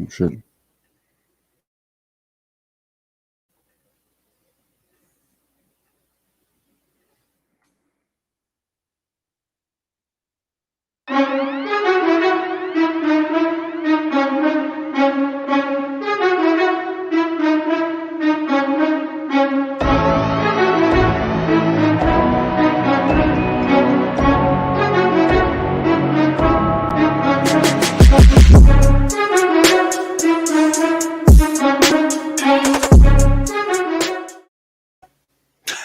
Shit.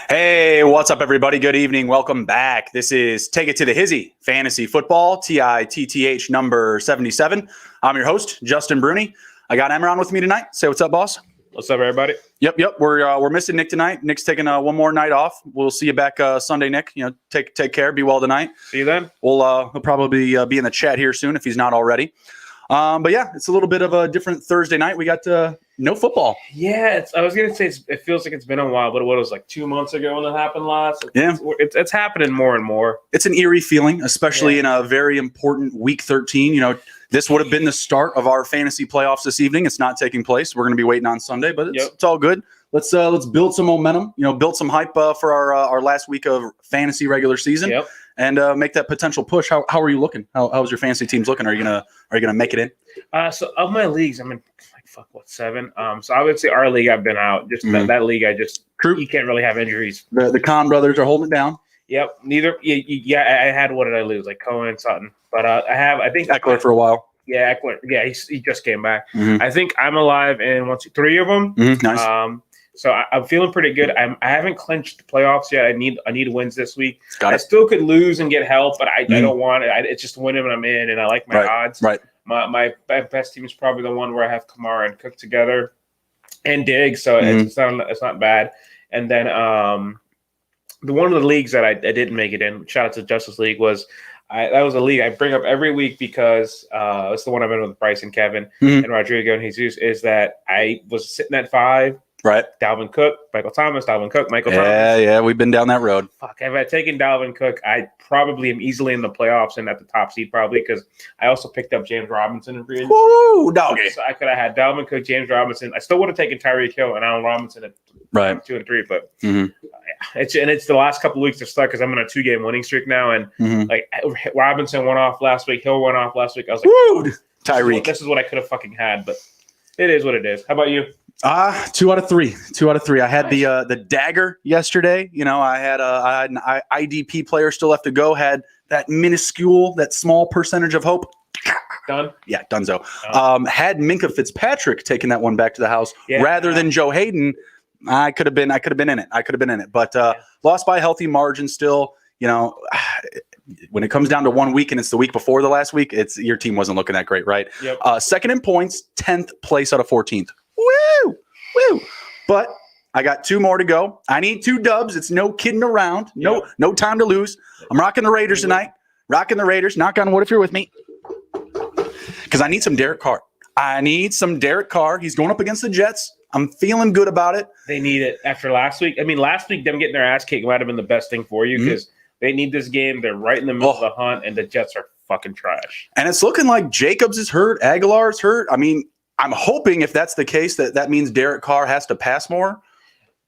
Hey, what's up, everybody? Good evening. Welcome back. This is Take It to the Hizzy Fantasy Football, TITTH number 77. I'm your host, Justin Bruni. I got Imran with me tonight. Say what's up, boss. What's up, everybody? Yep. We're missing Nick tonight. Nick's taking one more night off. We'll see you back Sunday, Nick. Take care. Be well tonight. See you then. He'll probably be in the chat here soon if he's not already. But yeah, it's a little bit of a different Thursday night. We got no football. Yeah, I was gonna say it feels like it's been a while, but what it was like 2 months ago when it happened last. It's happening more and more. It's an eerie feeling, especially in a very important week 13. This would have been the start of our fantasy playoffs this evening. It's not taking place. We're going to be waiting on Sunday, but it's all good. Let's build some momentum. Build some hype for our last week of fantasy regular season. Yep. And make that potential push. How are you looking? How's your fantasy teams looking? Are you gonna make it in? So of my leagues, I'm in 7. So I would say our league I've been out. Just that league, True. You can't really have injuries. The Khan brothers are holding it down. Yep. Neither. Yeah. I had, what did I lose? Like Cohen, Sutton. But I think Eckler for a while. Yeah, Eckler. Yeah, he just came back. Mm-hmm. I think I'm alive in 3 of them. Mm-hmm. Nice. So I'm feeling pretty good. I haven't clinched the playoffs yet. I need wins this week. I still could lose and get help, but I don't want it. It's just winning when I'm in, and I like my odds. Right. My best team is probably the one where I have Kamara and Cook together, and Diggs. So it's not bad. And then the one of the leagues that I didn't make it in. Shout out to Justice League that was a league I bring up every week because it's the one I'm in with Bryce and Kevin and Rodrigo and Jesus. Is that I was sitting at 5. Right. Dalvin Cook, Michael Thomas, Dalvin Cook, Michael Thomas. Yeah, we've been down that road. Fuck, if I had taken Dalvin Cook, I probably am easily in the playoffs and at the top seed probably because I also picked up James Robinson in free agency. Woo, doggy. So I could have had Dalvin Cook, James Robinson. I still would have taken Tyreek Hill and Allen Robinson at 2 and 3, but it's the last couple of weeks are stuck because I'm on a 2-game winning streak now, and like Robinson went off last week, Hill went off last week. I was like, woo, Tyreek. This is what I could have fucking had, but it is what it is. How about you? 2 out of 3. 2 out of 3. I had the dagger yesterday. I had an IDP player still left to go. Had that that small percentage of hope. Done. Yeah, donezo. Had Minka Fitzpatrick taking that one back to the house rather than Joe Hayden. I could have been in it. But lost by a healthy margin still. When it comes down to 1 week and it's the week before the last week, your team wasn't looking that great, right? Yep. Second in points, 10th place out of 14th. Woo! But I got 2 more to go. I need 2 dubs. It's no kidding around. No time to lose. I'm rocking the Raiders tonight. Rocking the Raiders. Knock on wood if you're with me. Because I need some Derek Carr. He's going up against the Jets. I'm feeling good about it. They need it after last week. I mean, last week them getting their ass kicked might have been the best thing for you because they need this game. They're right in the middle of the hunt, and the Jets are fucking trash. And it's looking like Jacobs is hurt. Aguilar's hurt. I mean, I'm hoping if that's the case that means Derek Carr has to pass more.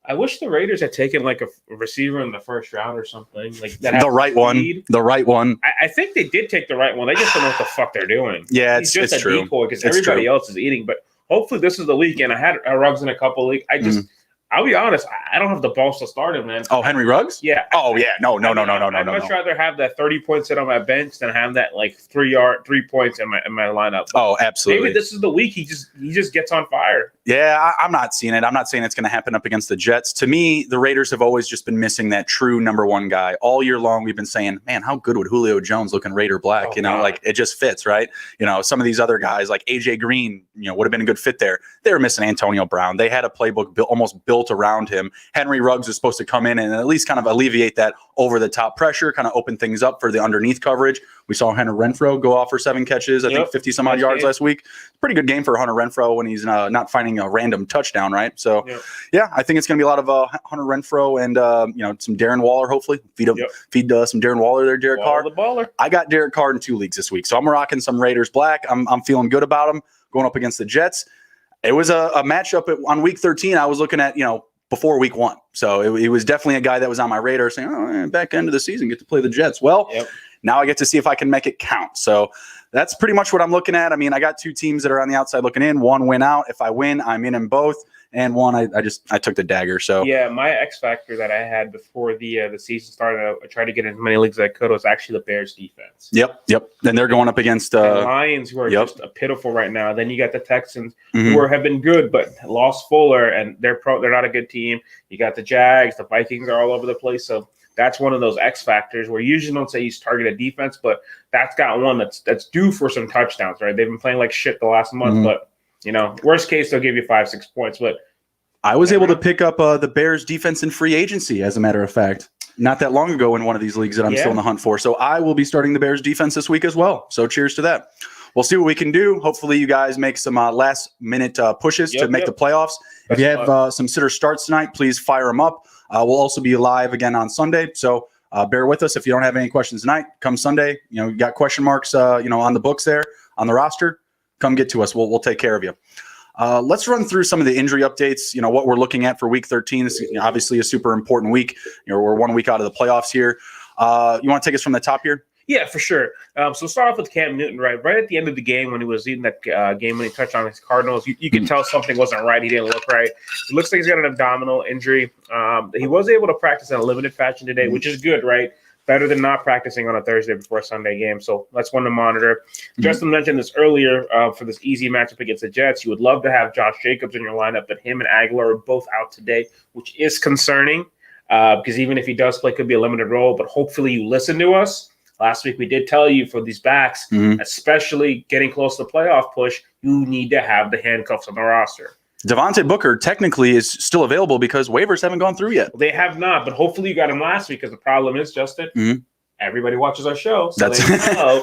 I wish the Raiders had taken like a receiver in the first round or something like that. The right one. I think they did take the right one. They just don't know what the fuck they're doing. Yeah, it's just a decoy because everybody else is eating. But hopefully this is the weekend. I had Ruggs in a couple of leagues. I'll be honest, I don't have the balls to start him, man. Oh, Henry Ruggs? Yeah. Oh, yeah. No. I'd much rather have that 30 points sit on my bench than have that like 3 points in my lineup. Oh, absolutely. Maybe this is the week he just gets on fire. Yeah, I'm not seeing it. I'm not saying it's going to happen up against the Jets. To me, the Raiders have always just been missing that true number 1 guy. All year long, we've been saying, man, how good would Julio Jones look in Raider black? Like it just fits, right? Some of these other guys like AJ Green, would have been a good fit there. They were missing Antonio Brown. They had a playbook almost built around him. Henry Ruggs is supposed to come in and at least kind of alleviate that over-the-top pressure, kind of open things up for the underneath coverage. We saw Hunter Renfrow go off for 7 catches, I think 50-some-odd yards last week. Pretty good game for Hunter Renfrow when he's not finding a random touchdown, right? So, yeah, I think it's going to be a lot of Hunter Renfrow and, some Darren Waller, hopefully. Feed some Darren Waller there, Derek Carr. The baller. I got Derek Carr in 2 leagues this week, so I'm rocking some Raiders black. I'm feeling good about them. going up against the Jets. It was a matchup on week 13 I was looking at, before week 1. So it was definitely a guy that was on my radar saying, back end of the season, get to play the Jets. Well, now I get to see if I can make it count. So that's pretty much what I'm looking at. I mean, I got 2 teams that are on the outside looking in, 1 win out. If I win, I'm in both. And 1, I took the dagger. So yeah, my X factor that I had before the season started, I tried to get in as many leagues as I could, was actually the Bears defense. Yep. And they're going up against the Lions, who are just pitiful right now. Then you got the Texans, who have been good but lost Fuller, and they're not a good team. You got the Jags, the Vikings are all over the place. So that's one of those X factors where you usually don't say he's targeted defense, but that's got one that's due for some touchdowns, right? They've been playing like shit the last month, but worst case they'll give you 5-6 points. But I was able to pick up the Bears defense in free agency, as a matter of fact, not that long ago in one of these leagues that I'm still in the hunt for. So I will be starting the Bears defense this week as well. So cheers to that. We'll see what we can do. Hopefully you guys make some last minute pushes to make the playoffs. If you have some sitter starts tonight, please fire them up. We'll also be live again on Sunday. So bear with us. If you don't have any questions tonight, come Sunday, you got question marks, on the books there on the roster, come get to us. We'll take care of you. Let's run through some of the injury updates, what we're looking at for week 13. This is obviously a super important week. We're 1 week out of the playoffs here. You want to take us from the top here? Yeah, for sure. So start off with Cam Newton, right at the end of the game when he was in that game when he touched on his Cardinals. You could tell something wasn't right. He didn't look right. It looks like he's got an abdominal injury. He was able to practice in a limited fashion today, which is good, right? Better than not practicing on a Thursday before a Sunday game. So that's one to monitor. Justin mentioned this earlier for this easy matchup against the Jets. You would love to have Josh Jacobs in your lineup, but him and Aguilar are both out today, which is concerning because even if he does play, it could be a limited role. But hopefully you listen to us. Last week we did tell you for these backs, especially getting close to the playoff push, you need to have the handcuffs on the roster. Devontae Booker technically is still available because waivers haven't gone through yet. They have not, but hopefully you got him last week because the problem is, Justin, everybody watches our show. So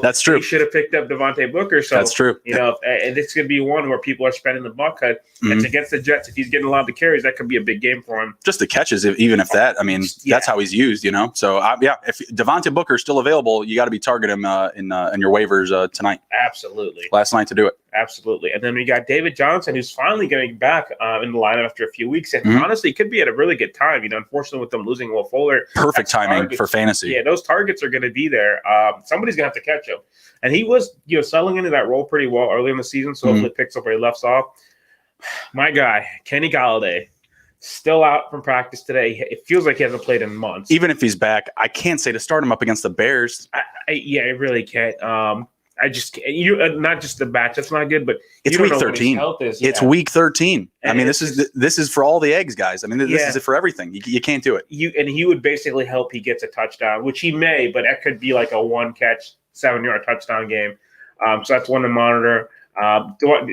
that's true. You should have picked up Devontae Booker. So that's true. And this could be one where people are spending the buck cut. It's against the Jets. If he's getting a lot of the carries, that could be a big game for him. Just the catches, even if that. I mean, that's how he's used. So if Devontae Booker is still available, you got to be targeting him in your waivers tonight. Absolutely. Last night to do it. Absolutely. And then we got David Johnson, who's finally getting back in the lineup after a few weeks. And honestly, it could be at a really good time. Unfortunately, with them losing Will Fuller. Perfect timing for fantasy. Yeah, those targets are going to be there. Somebody's going to have to catch him. And he was settling into that role pretty well early in the season. So hopefully it picks up where he left off. My guy, Kenny Galladay, still out from practice today. It feels like he hasn't played in months. Even if he's back, I can't say to start him up against the Bears. I really can't. I just not just the match. That's not good, but it's week 13. It's week 13. And I mean, this is for all the eggs, guys. I mean, this is for everything. You can't do it. He would basically help he gets a touchdown, which he may, but that could be like a 1-catch, 7-yard touchdown game. So that's one to monitor.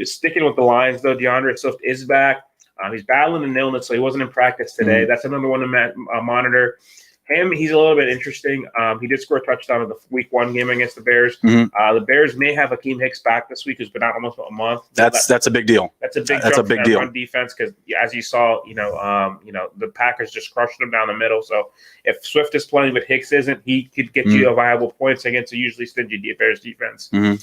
Sticking with the Lions, though, DeAndre Swift is back. He's battling an illness, so he wasn't in practice today. That's another one to monitor. He's a little bit interesting. He did score a touchdown in the week 1 game against the Bears. The Bears may have Akeem Hicks back this week, who's been out almost a month. That's a big deal. That's a big deal on defense because, as you saw, the Packers just crushed them down the middle. So if Swift is playing but Hicks isn't, he could get you a viable points against a usually stingy Bears defense. Going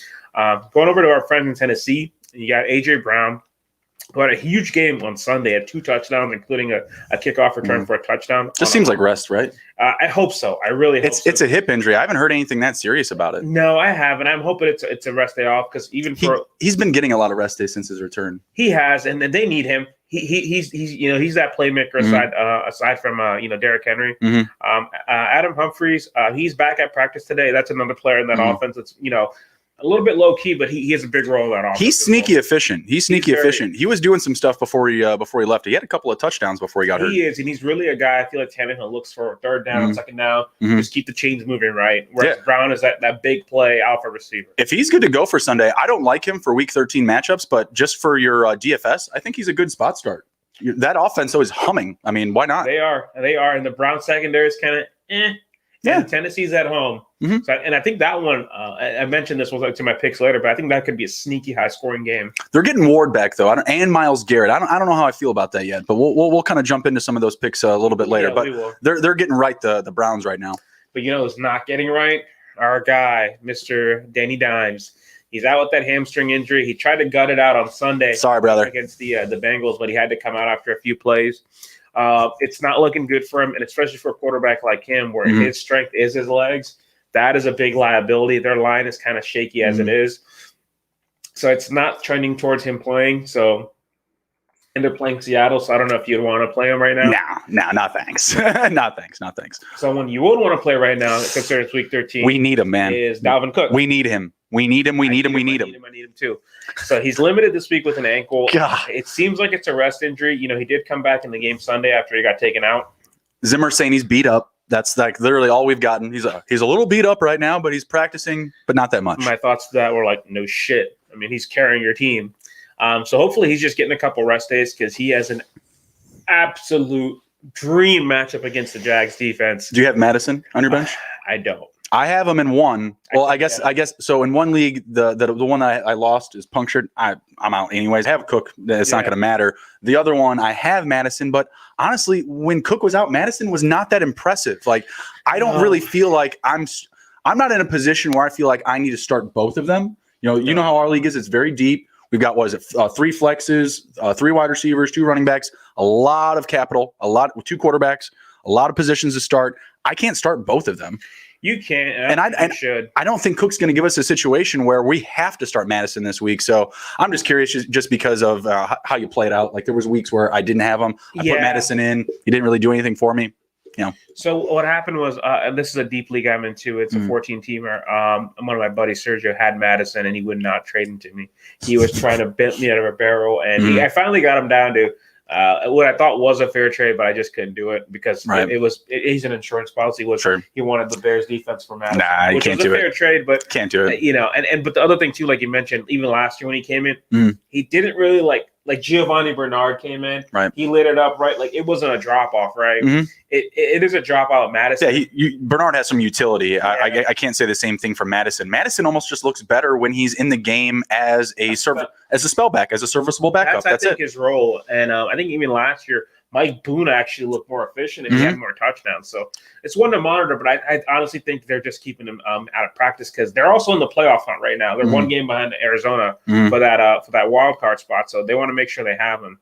over to our friends in Tennessee, you got A.J. Brown, who had a huge game on Sunday, had 2 touchdowns, including a kickoff return for a touchdown. Just seems like rest, right? I hope so. I really hope so. It's a hip injury. I haven't heard anything that serious about it. No, I haven't. I'm hoping it's a rest day off because he's been getting a lot of rest days since his return. He has, and they need him. He's that playmaker aside from Derrick Henry. Adam Humphries, he's back at practice today. That's another player in that offense. That's a little bit low key, but he has a big role in that offense. He's sneaky efficient. He's sneaky efficient. He was doing some stuff before he left. He had a couple of touchdowns before he got hurt. He is, and he's really a guy. I feel like Tannehill looks for third down, second down, just keep the chains moving right. Whereas Brown is that big play alpha receiver. If he's good to go for Sunday, I don't like him for Week 13 matchups, but just for your DFS, I think he's a good spot start. That offense always humming. I mean, why not? They are, and the Brown secondary is kind of Yeah, Tennessee's at home. So, and I think that one, I mentioned this to my picks later, but I think that could be a sneaky high-scoring game. They're getting Ward back though, and Myles Garrett. I don't know how I feel about that yet, but we'll kind of jump into some of those picks a little bit later. But they're getting right the Browns right now. But who's not getting right? Our guy, Mr. Danny Dimes. He's out with that hamstring injury. He tried to gut it out on Sunday. Sorry, brother. Against the Bengals, but he had to come out after a few plays. It's not looking good for him, and especially for a quarterback like him, where his strength is his legs. That is a big liability. Their line is kind of shaky as it is. So it's not trending towards him playing. So, and they're playing Seattle, so I don't know if you'd want to play him right now. No, not thanks. Not thanks. Someone you would want to play right now, considering it's week 13. We need him, man. Is Dalvin Cook. We need him. I need him too. So he's limited this week with an ankle. God. It seems like it's a rest injury. You know, he did come back in the game Sunday after he got taken out. Zimmer's saying he's beat up. That's like literally all we've gotten. He's a little beat up right now, but he's practicing, but not that much. My thoughts to that were like, no shit. I mean, he's carrying your team. So hopefully he's just getting a couple rest days because he has an absolute dream matchup against the Jags defense. Do you have Madison on your bench? I don't. I have him in one. Well, I guess so. In one league, the one that I lost is punctured. I'm out anyways. I have Cook. It's not going to matter. The other one, I have Madison. But honestly, when Cook was out, Madison was not that impressive. Like, I don't really feel like I'm not in a position where I feel like I need to start both of them. You know how our league is. It's very deep. We've got, 3 flexes, 3 wide receivers, 2 running backs, a lot of capital, 2 quarterbacks, a lot of positions to start. I can't start both of them. You can't, and I should. I don't think Cook's going to give us a situation where we have to start Madison this week. So I'm just curious, just because of how you played out. Like there was weeks where I didn't have him. I put Madison in. He didn't really do anything for me. So what happened was, and this is a deep league I'm into. It's a 14-teamer. One of my buddies, Sergio, had Madison, and he would not trade him to me. He was trying to bend me out of a barrel, and I finally got him down to what I thought was a fair trade, but I just couldn't do it because he's an insurance policy. He wanted the Bears defense for Madison, you can't do it. Fair trade, but can't do it. But the other thing too, like you mentioned, even last year when he came in, he didn't really like Giovanni Bernard came in. Right. He lit it up, right? Like it wasn't a drop off, right? It is a drop out of Madison. Yeah, Bernard has some utility. Yeah. I can't say the same thing for Madison. Madison almost just looks better when he's in the game as a spellback, as a serviceable backup. That's I think his role. And I think even last year, Mike Boone actually looked more efficient and he had more touchdowns. So it's one to monitor, but I honestly think they're just keeping him out of practice because they're also in the playoff hunt right now. They're one game behind Arizona for that wild card spot. So they want to make sure they have him.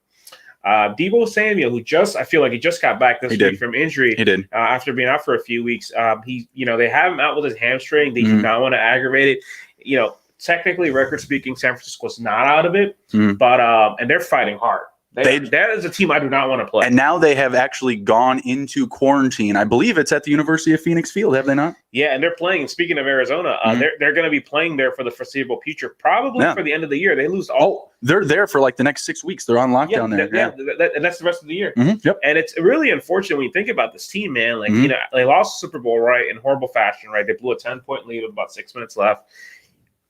Deebo Samuel, I feel like he just got back this week from injury. He did. After being out for a few weeks. They have him out with his hamstring. They do not want to aggravate it. Technically, record speaking, San Francisco's not out of it, but and they're fighting hard. That is a team I do not want to play. And now they have actually gone into quarantine. I believe it's at the University of Phoenix Field, have they not? Yeah, and they're playing. And speaking of Arizona, they're going to be playing there for the foreseeable future, probably for the end of the year. They lose all. They're there for like the next 6 weeks. They're on lockdown there. And that's the rest of the year. Yep. And it's really unfortunate when you think about this team, man. Like they lost the Super Bowl in horrible fashion, right? They blew a 10-point lead with about 6 minutes left.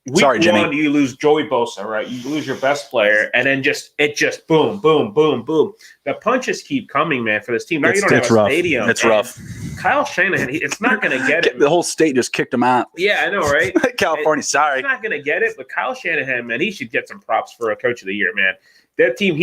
Week Sorry, Jimmy. one, you lose Joey Bosa, right? You lose your best player, and then it just boom, boom, boom, boom. The punches keep coming, man, for this team. Now you don't have a stadium. It's rough. Kyle Shanahan, it's not going to get it. The whole state just kicked him out. Yeah, I know, right? California, sorry. He's not going to get it, but Kyle Shanahan, man, he should get some props for a coach of the year, man. That team,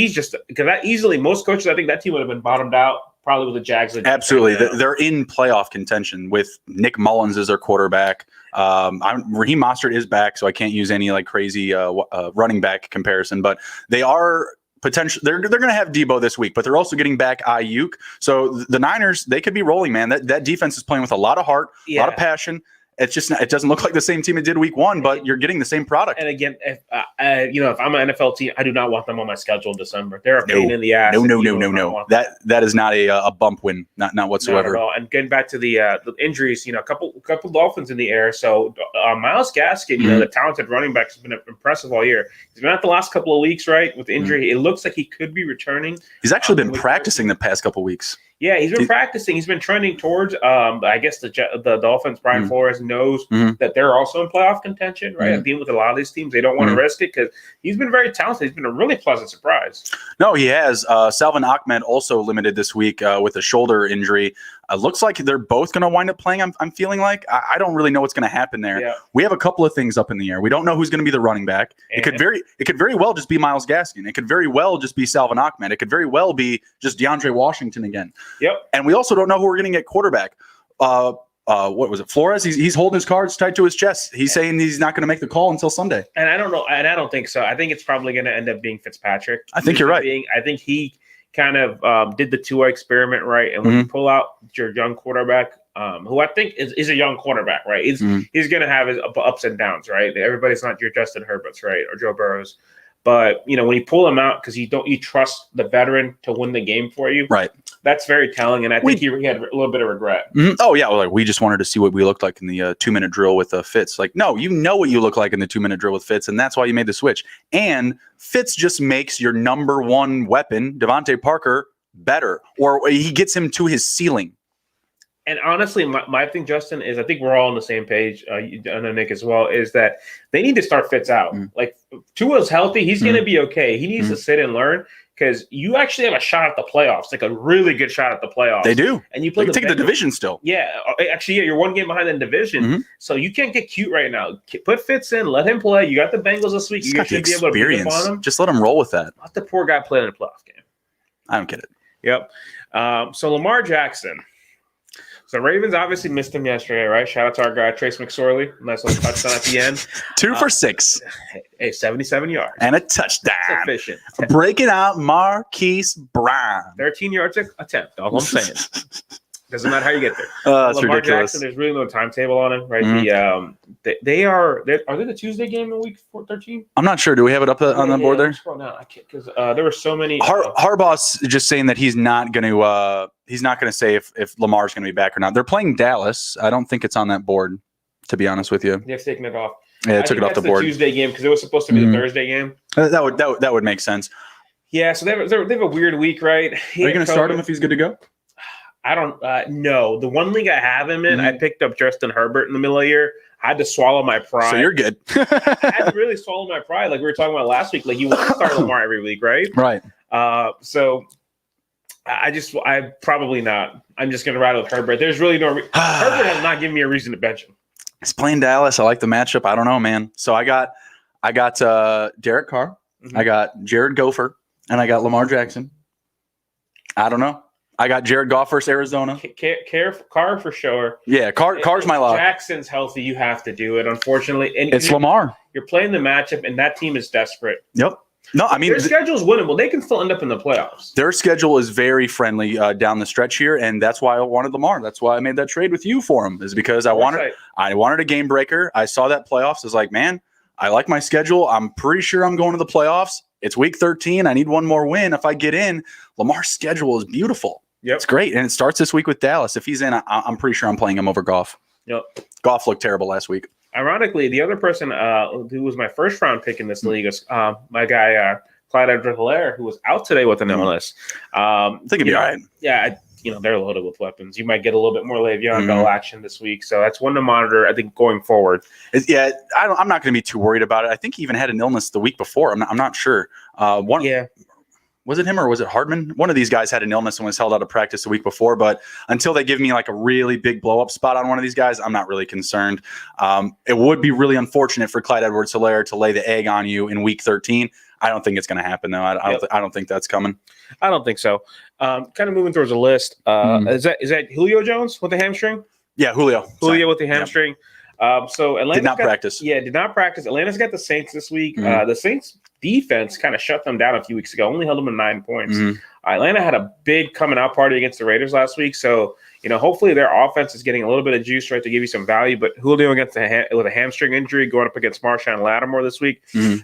most coaches, I think that team would have been bottomed out. Probably with the Jags. Absolutely. They're in playoff contention with Nick Mullins as their quarterback. Raheem Mostert is back, so I can't use any like crazy running back comparison, but they are potential. They're going to have Debo this week, but they're also getting back Ayuk. So the Niners, they could be rolling, man. That defense is playing with a lot of heart, a lot of passion. It's just it doesn't look like the same team it did week one, but you're getting the same product. And again, if I'm an NFL team, I do not want them on my schedule in December. They're a pain in the ass. No. That is not a bump win, not whatsoever. Not at all. And getting back to the injuries, a couple Dolphins in the air. So Myles Gaskin, the talented running back, has been impressive all year. He's been out the last couple of weeks, right, with the injury. It looks like he could be returning. He's actually been practicing the past couple of weeks. Yeah, he's been practicing. He's been trending towards. I guess the Dolphins. Brian Flores knows that they're also in playoff contention, right? Dealing with a lot of these teams, they don't want to risk it because he's been very talented. He's been a really pleasant surprise. No, he has. Salvon Ahmed also limited this week with a shoulder injury. Looks like they're both going to wind up playing. I'm feeling like I don't really know what's going to happen there. Yeah. We have a couple of things up in the air. We don't know who's going to be the running back. It could very well just be Myles Gaskin. It could very well just be Salvon Ahmed. It could very well be just DeAndre Washington again. Yep. And we also don't know who we're going to get quarterback. what was it, Flores? He's holding his cards tight to his chest. He's saying he's not going to make the call until Sunday. And I don't know, and I don't think so. I think it's probably going to end up being Fitzpatrick. I think you're right. I think he kind of did the Tua experiment right, and when you pull out your young quarterback, who I think is a young quarterback, right? He's going to have his ups and downs, right? Everybody's not your Justin Herberts, right, or Joe Burrows. But when you pull him out because you trust the veteran to win the game for you, right? That's very telling, and I think he had a little bit of regret. Oh yeah, well, we just wanted to see what we looked like in the 2-minute drill with Fitz. Like, no, you know what you look like in the 2-minute drill with Fitz, and that's why you made the switch. And Fitz just makes your number one weapon, Devontae Parker, better, or he gets him to his ceiling. And honestly, my thing, Justin, is I think we're all on the same page. I know Nick as well. Is that they need to start Fitz out. Like Tua's healthy, he's going to be okay. He needs to sit and learn because you actually have a shot at the playoffs, like a really good shot at the playoffs. They do, and you play. They take the division still. Yeah, actually, you're one game behind in the division, so you can't get cute right now. Put Fitz in, let him play. You got the Bengals this week. You should be able to beat up on him. Just let him roll with that. Let the poor guy play in a playoff game. I don't get it. Yep. So Lamar Jackson. So Ravens obviously missed him yesterday, right? Shout out to our guy Trace McSorley. Nice little touchdown at the end. 2 for 6. 77 yards. And a touchdown. That's efficient. Breaking out Marquise Brown. 13 yards attempt. All I'm saying. Doesn't matter how you get there. That's Lamar ridiculous. Jackson, there's really no timetable on him, right? Are they the Tuesday game in week 13? I'm not sure. Do we have it up on the board there? Scroll down. I can't because there were so many. Harbaugh's just saying that he's not going to say if Lamar's going to be back or not. They're playing Dallas. I don't think it's on that board, to be honest with you. They've taken it off. Yeah, they took it off the board. Tuesday game because it was supposed to be the Thursday game. That would make sense. Yeah, so they have a weird week, right? Are you going to start him if he's good to go? I don't know. The one league I have him in, I picked up Justin Herbert in the middle of the year. I had to swallow my pride. So you're good. I had to really swallow my pride, like we were talking about last week. Like you want to start Lamar every week, right? Right. So I probably not. I'm just going to ride with Herbert. There's really no. Herbert has not given me a reason to bench him. He's playing Dallas. I like the matchup. I don't know, man. So I got Derek Carr. I got Jared Gopher, and I got Lamar Jackson. I don't know. I got Jared Goff versus Arizona. Carr for sure. Yeah, Carr's my lock. Jackson's healthy. You have to do it, unfortunately. And it's Lamar. You're playing the matchup, and that team is desperate. Yep. No, I mean their schedule's winnable. They can still end up in the playoffs. Their schedule is very friendly down the stretch here, and that's why I wanted Lamar. That's why I made that trade with you for him. Is because I wanted a game breaker. I saw that playoffs. I was like, man, I like my schedule. I'm pretty sure I'm going to the playoffs. It's week 13. I need one more win. If I get in, Lamar's schedule is beautiful. Yep. It's great. And it starts this week with Dallas. If he's in, I'm pretty sure I'm playing him over Goff. Yep. Goff looked terrible last week. Ironically, the other person who was my first round pick in this league is my guy, Clyde Edwards-Helaire, who was out today with an illness. I think it'd be all right. Yeah, they're loaded with weapons. You might get a little bit more Le'Veon Bell action this week. So that's one to monitor, I think, going forward. Yeah, I'm not going to be too worried about it. I think he even had an illness the week before. I'm not sure. Was it him or was it Hardman? One of these guys had an illness and was held out of practice the week before. But until they give me like a really big blow-up spot on one of these guys, I'm not really concerned. It would be really unfortunate for Clyde Edwards-Helaire to lay the egg on you in week 13. I don't think it's going to happen, though. I don't think that's coming. I don't think so. Kind of moving towards a list. Is that Julio Jones with the hamstring? Yeah, Julio. Julio with the hamstring. So Atlanta did not practice. Yeah, did not practice. Atlanta's got the Saints this week. The Saints defense kind of shut them down a few weeks ago. Only held them to 9 points. Atlanta had a big coming out party against the Raiders last week. So hopefully their offense is getting a little bit of juice, right, to give you some value. But Julio against with a hamstring injury going up against Marshawn Lattimore this week.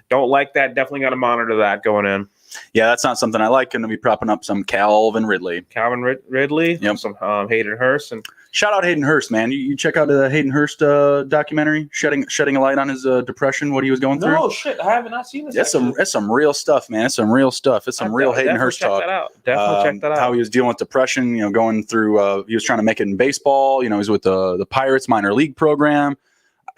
Don't like that. Definitely got to monitor that going in. Yeah, that's not something I like. Going to be propping up some Calvin Ridley. Yep. Some Hayden Hurst. And shout out Hayden Hurst, man. You check out the Hayden Hurst documentary, shedding a light on his depression, what he was going through. No shit, I have not seen this. That's some real stuff, man. It's some real stuff. It's some real Hayden Hurst talk. Definitely check that out. How he was dealing with depression, going through. He was trying to make it in baseball. He was with the Pirates minor league program.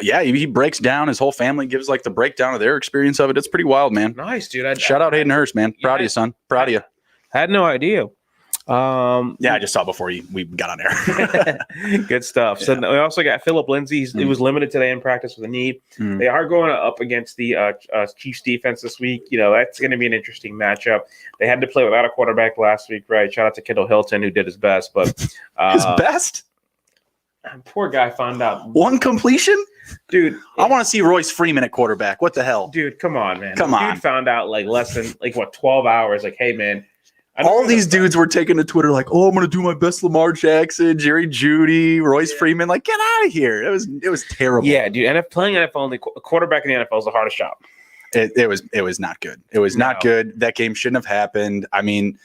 Yeah, he breaks down. His whole family gives like the breakdown of their experience of it. It's pretty wild, man. Nice, dude. Shout out Hayden Hurst, man. Proud of you, son. Proud of you. Had no idea. I just saw before we got on air. Good stuff. So we also got Phillip Lindsay. He was limited today in practice with a knee. They are going up against the Chiefs defense this week. That's going to be an interesting matchup. They had to play without a quarterback last week, right? Shout out to Kendall Hilton, who did his best. But his best? Poor guy found out. One completion? Dude, I want to see Royce Freeman at quarterback. What the hell? dude, come on, man. Come on. Dude found out like less than 12 hours. Like, hey, man. All these dudes were taking to Twitter like, "Oh, I'm gonna do my best Lamar Jackson, Jerry Judy, Royce Freeman." Like, get out of here! It was terrible. Yeah, dude. And playing NFL only quarterback in the NFL is the hardest job. It was not good. It was not good. That game shouldn't have happened. I mean,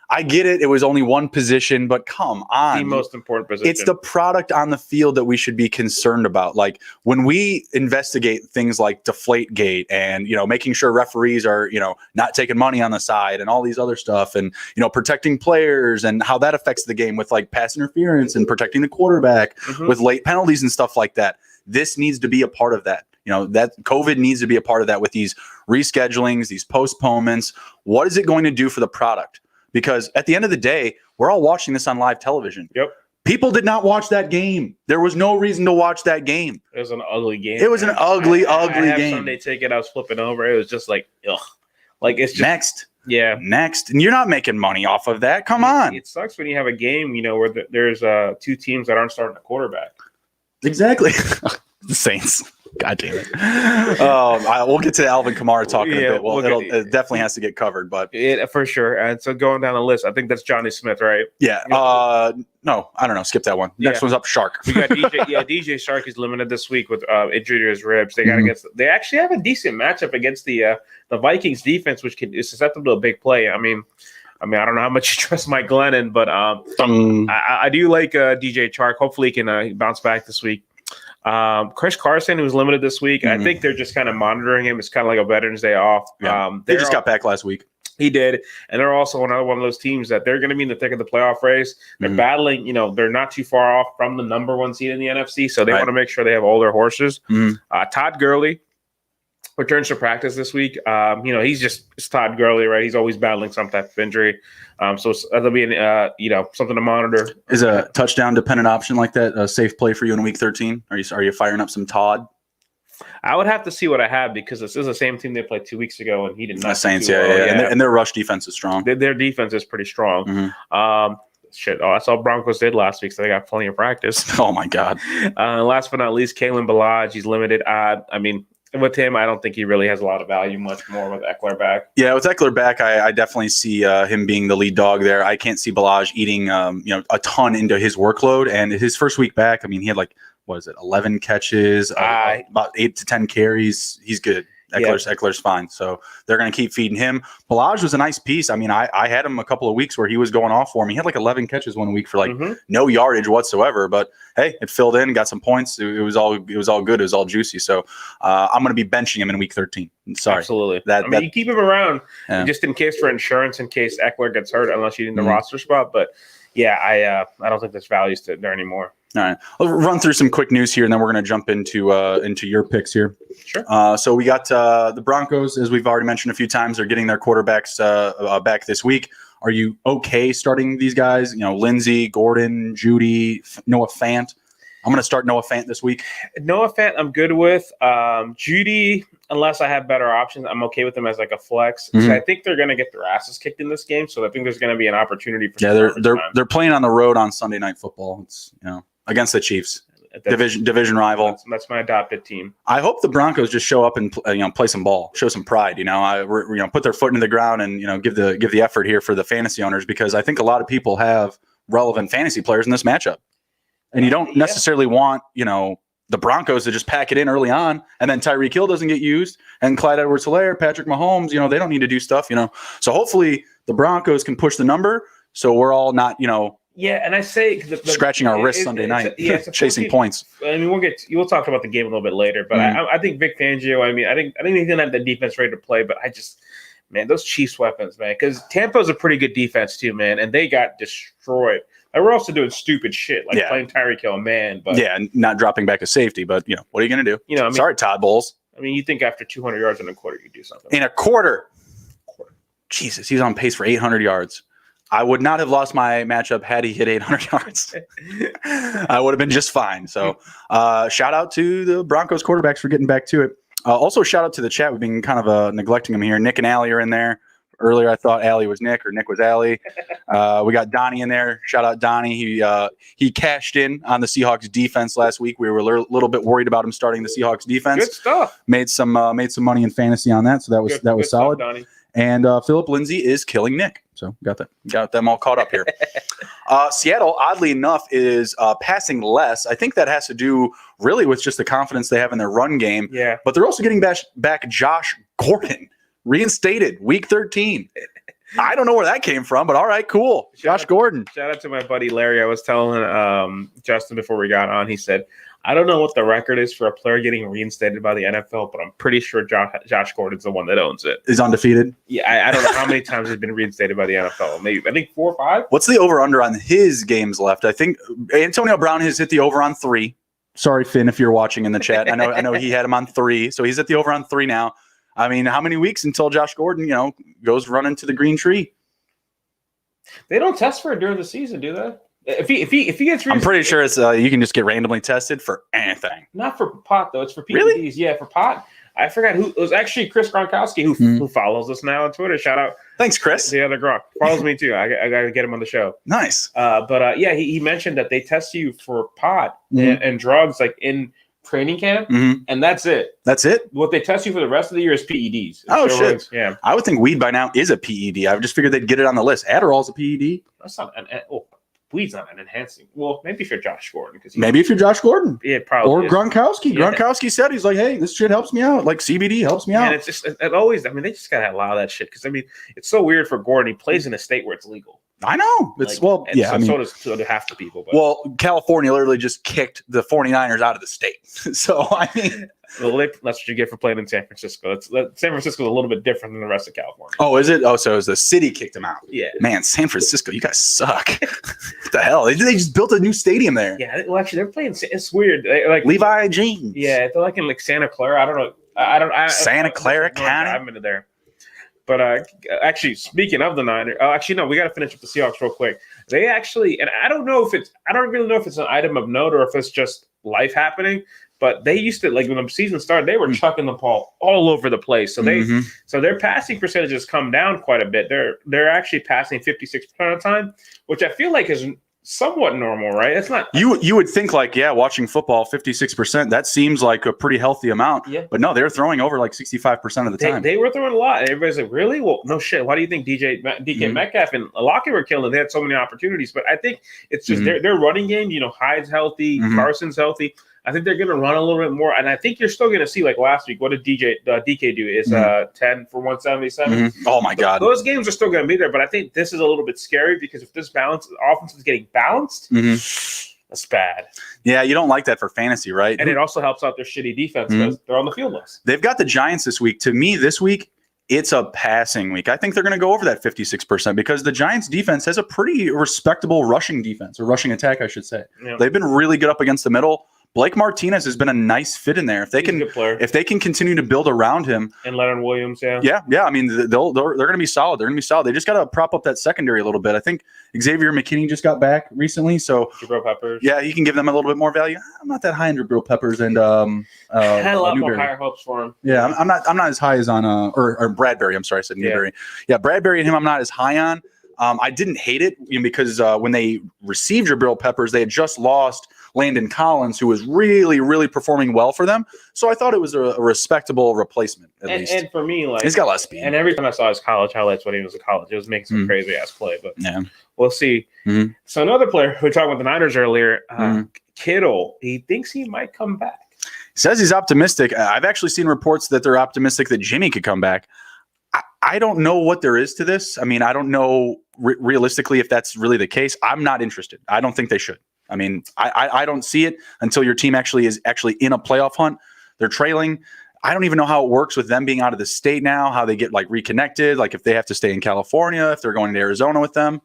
I get it. It was only one position, but come on. The most important position. It's the product on the field that we should be concerned about. Like when we investigate things like Deflategate and, making sure referees are, not taking money on the side and all these other stuff and, protecting players and how that affects the game with like pass interference and protecting the quarterback with late penalties and stuff like that. This needs to be a part of that. That COVID needs to be a part of that with these reschedulings, these postponements. What is it going to do for the product? Because at the end of the day, we're all watching this on live television. Yep. People did not watch that game. There was no reason to watch that game. It was an ugly game. It was an ugly game. Sunday ticket. I was flipping over. It was just like, ugh. Like it's just next. Yeah. Next. And you're not making money off of that. Come on. It sucks when you have a game, where there's two teams that aren't starting a quarterback. Exactly. The Saints. God damn it. We'll get to Alvin Kamara talking a bit. Well, it definitely has to get covered, but for sure. And so going down the list, I think that's Johnny Smith, right? Yeah. No, I don't know. Skip that one. Next one's up Shark. We got DJ. DJ Shark is limited this week with injury to his ribs. They got against. They actually have a decent matchup against the Vikings defense, which is susceptible to a big play. I mean, I don't know how much you trust Mike Glennon, but I do like DJ Chark. Hopefully, he can bounce back this week. Chris Carson, who's limited this week, I think they're just kind of monitoring him. It's kind of like a Veterans Day off. Yeah. They just got back last week. He did, and they're also another one of those teams that they're going to be in the thick of the playoff race. They're battling. They're not too far off from the number one seed in the NFC, so they want to make sure they have all their horses. Todd Gurley returns to practice this week. It's Todd Gurley, right? He's always battling some type of injury. So that'll be something to monitor. Is a touchdown dependent option like that a safe play for you in week 13? Are you firing up some Todd? I would have to see what I have because this is the same team they played 2 weeks ago and he did not. The Saints, yeah. And their rush defense is strong. Their defense is pretty strong. That's all Broncos did last week, so they got plenty of practice. Oh my God. Last but not least, Kalen Ballage, he's limited. With him, I don't think he really has a lot of value much more with Eckler back. Yeah, with Eckler back, I definitely see him being the lead dog there. I can't see Ballage eating a ton into his workload. And his first week back, he had 11 catches, about 8 to 10 carries. He's good. Eckler's fine. So they're going to keep feeding him. Ballage was a nice piece. I had him a couple of weeks where he was going off for me. He had 11 catches 1 week for no yardage whatsoever. But hey, it filled in, got some points. It was all good. It was all juicy. So I'm going to be benching him in week 13. Sorry. Absolutely. You keep him around just in case for insurance, in case Eckler gets hurt, unless you need the roster spot. But I don't think there's values to there anymore. All right, I'll run through some quick news here, and then we're going to jump into your picks here. Sure. So we got the Broncos, as we've already mentioned a few times, they're getting their quarterbacks back this week. Are you okay starting these guys? Lindsey, Gordon, Judy, Noah Fant. I'm going to start Noah Fant this week. Noah Fant, I'm good with. Judy, unless I have better options, I'm okay with them as a flex. So I think they're going to get their asses kicked in this game. So I think there's going to be an opportunity for. They're playing on the road on Sunday Night Football. It's against the Chiefs, division rival. That's my adopted team. I hope the Broncos just show up and play some ball, show some pride. Put their foot into the ground and give the effort here for the fantasy owners, because I think a lot of people have relevant fantasy players in this matchup, and you don't necessarily want the Broncos to just pack it in early on, and then Tyreek Hill doesn't get used, and Clyde Edwards-Helaire, Patrick Mahomes, they don't need to do stuff. So hopefully the Broncos can push the number, so we're all not Yeah, and I say scratching our wrists Sunday night, chasing points. We'll talk about the game a little bit later, but I think Vic Fangio. I think he didn't have the defense ready to play, but those Chiefs weapons, man, because Tampa's a pretty good defense too, man, and they got destroyed. And we're also doing stupid shit playing Tyreek Hill, man. But not dropping back a safety, but what are you going to do? Sorry, Todd Bowles. You think after 200 yards in a quarter, you do something in a quarter? Jesus, he's on pace for 800 yards. I would not have lost my matchup had he hit 800 yards. I would have been just fine. So shout out to the Broncos quarterbacks for getting back to it. Also, shout out to the chat. We've been kind of neglecting them here. Nick and Allie are in there. Earlier, I thought Allie was Nick or Nick was Allie. We got Donnie in there. Shout out Donnie. He cashed in on the Seahawks defense last week. We were a little bit worried about him starting the Seahawks defense. Good stuff. Made some money in fantasy on that, so that was Good solid. Stuff, Donnie. And Philip Lindsay is killing Nick. So got them all caught up here. Seattle, oddly enough, is passing less. I think that has to do really with just the confidence they have in their run game. Yeah. But they're also getting back Josh Gordon, reinstated week 13. I don't know where that came from, but all right, cool. Josh Gordon. Shout out to my buddy Larry. I was telling Justin before we got on, he said, I don't know what the record is for a player getting reinstated by the NFL, but I'm pretty sure Josh Gordon's the one that owns it. Is undefeated? Yeah, I don't know how many times he's been reinstated by the NFL. I think 4 or 5. What's the over-under on his games left? I think Antonio Brown has hit the over on 3. Sorry, Finn, if you're watching in the chat. I know he had him on 3, so he's at the over on 3 now. I mean, how many weeks until Josh Gordon, goes running to the green tree? They don't test for it during the season, do they? If he gets, I'm pretty sure it's you can just get randomly tested for anything. Not for pot though. It's for PEDs. Really? Yeah, for pot. I forgot who it was. Actually, Chris Gronkowski who follows us now on Twitter. Shout out. Thanks, Chris. The other Gronk follows me too. I got to get him on the show. Nice. But he mentioned that they test you for pot and drugs like in training camp, and that's it. That's it? What they test you for the rest of the year is PEDs. Oh, shit. Yeah. I would think weed by now is a PED. I just figured they'd get it on the list. Adderall's a PED. That's not weed's not an enhancing. Well, maybe if you're Josh Gordon. Maybe if you're Josh Gordon. Yeah, probably. Or is. Gronkowski. Yeah. Gronkowski said, he's like, hey, this shit helps me out. Like CBD helps me out. And it's just, it always, they just got to allow that shit. Because, it's so weird for Gordon. He plays in a state where it's legal. I know. It's so does half the people. But. Well, California literally just kicked the 49ers out of the state. So, that's what you get for playing in San Francisco. San Francisco is a little bit different than the rest of California. Oh, is it? Oh, so it was the city kicked them out. Yeah. Man, San Francisco, you guys suck. What the hell? They just built a new stadium there. Yeah. Well, actually, they're playing. It's weird. Like Levi Jeans. Yeah, they're like in Santa Clara. I don't know. Santa Clara County. I've been to there. But actually, speaking of the Niners, no, we got to finish up the Seahawks real quick. They actually, and I don't really know if it's an item of note or if it's just life happening. But they used to, like when the season started, they were chucking the ball all over the place. So so their passing percentages come down quite a bit. They're actually passing 56% of the time, which I feel like is somewhat normal, right? It's not. You would think watching football, 56%, that seems like a pretty healthy amount. Yeah. But no, they're throwing over like 65% of the time. They were throwing a lot. Everybody's like, really? Well, no shit. Why do you think DK Metcalf and Lockett were killing? They had so many opportunities. But I think it's just their running game. Hyde's healthy, Carson's healthy. I think they're going to run a little bit more, and I think you're still going to see like last week. What did DK do? Is 10 for 177. Oh my god, those games are still going to be there. But I think this is a little bit scary because if this offense is getting balanced, that's bad. Yeah, you don't like that for fantasy, right? And it also helps out their shitty defense because they're on the field less. They've got the Giants this week. To me, this week it's a passing week. I think they're going to go over that 56% because the Giants defense has a pretty respectable rushing defense, or rushing attack, I should say. Yeah. They've been really good up against the middle. Blake Martinez has been a nice fit in there. If they can continue to build around him, and Leonard Williams, yeah. I mean, they're going to be solid. They're going to be solid. They just got to prop up that secondary a little bit. I think Xavier McKinney just got back recently, so Jabril Peppers. Yeah, he can give them a little bit more value. I'm not that high on Jabril Peppers, and I had a lot more higher hopes for him. Yeah, I'm not as high as on or Bradbury. I'm sorry, I said Newberry. Yeah, Bradbury and him, I'm not as high on. I didn't hate it because when they received Jabril Peppers, they had just lost Landon Collins, who was really, really performing well for them. So I thought it was a respectable replacement, at least. And for me, like, he's got less speed. And every time I saw his college highlights when he was in college, it was making some crazy-ass play. But yeah, we'll see. Mm-hmm. So another player, we talked about the Niners earlier, Kittle, he thinks he might come back. Says he's optimistic. I've actually seen reports that they're optimistic that Jimmy could come back. I don't know what there is to this. I mean, I don't know realistically if that's really the case. I'm not interested. I don't think they should. I mean, I don't see it until your team is in a playoff hunt. They're trailing. I don't even know how it works with them being out of the state now, how they get like reconnected, like if they have to stay in California, if they're going to Arizona with them.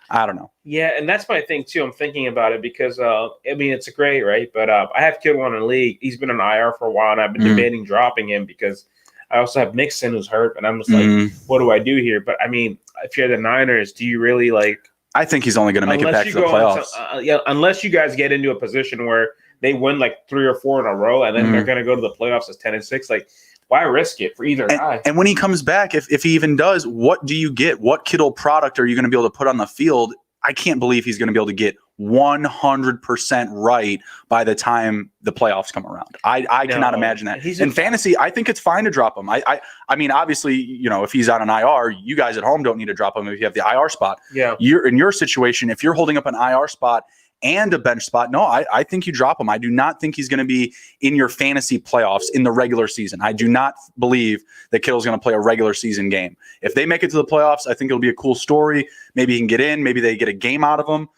I don't know. Yeah, and that's my thing too. I'm thinking about it because I mean, it's great, right? But I have Kittle in the league. He's been on IR for a while, and I've been debating dropping him because I also have Mixon who's hurt, and I'm just like, what do I do here? But I mean, if you're the Niners, do you really like? I think he's only going to make it back to the playoffs. Unless you guys get into a position where they win like 3 or 4 in a row, and then they're going to go to the playoffs as 10-6. Like, why risk it for either guy? And when he comes back, if he even does, what do you get? What Kittle product are you going to be able to put on the field? I can't believe he's going to be able to get 100% right by the time the playoffs come around. I cannot imagine that. In fantasy, I think it's fine to drop him. I mean, obviously, if he's on an IR, you guys at home don't need to drop him if you have the IR spot. Yeah. You're in your situation, if you're holding up an IR spot and a bench spot, no, I think you drop him. I do not think he's going to be in your fantasy playoffs in the regular season. I do not believe that Kittle's going to play a regular season game. If they make it to the playoffs, I think it'll be a cool story. Maybe he can get in. Maybe they get a game out of him.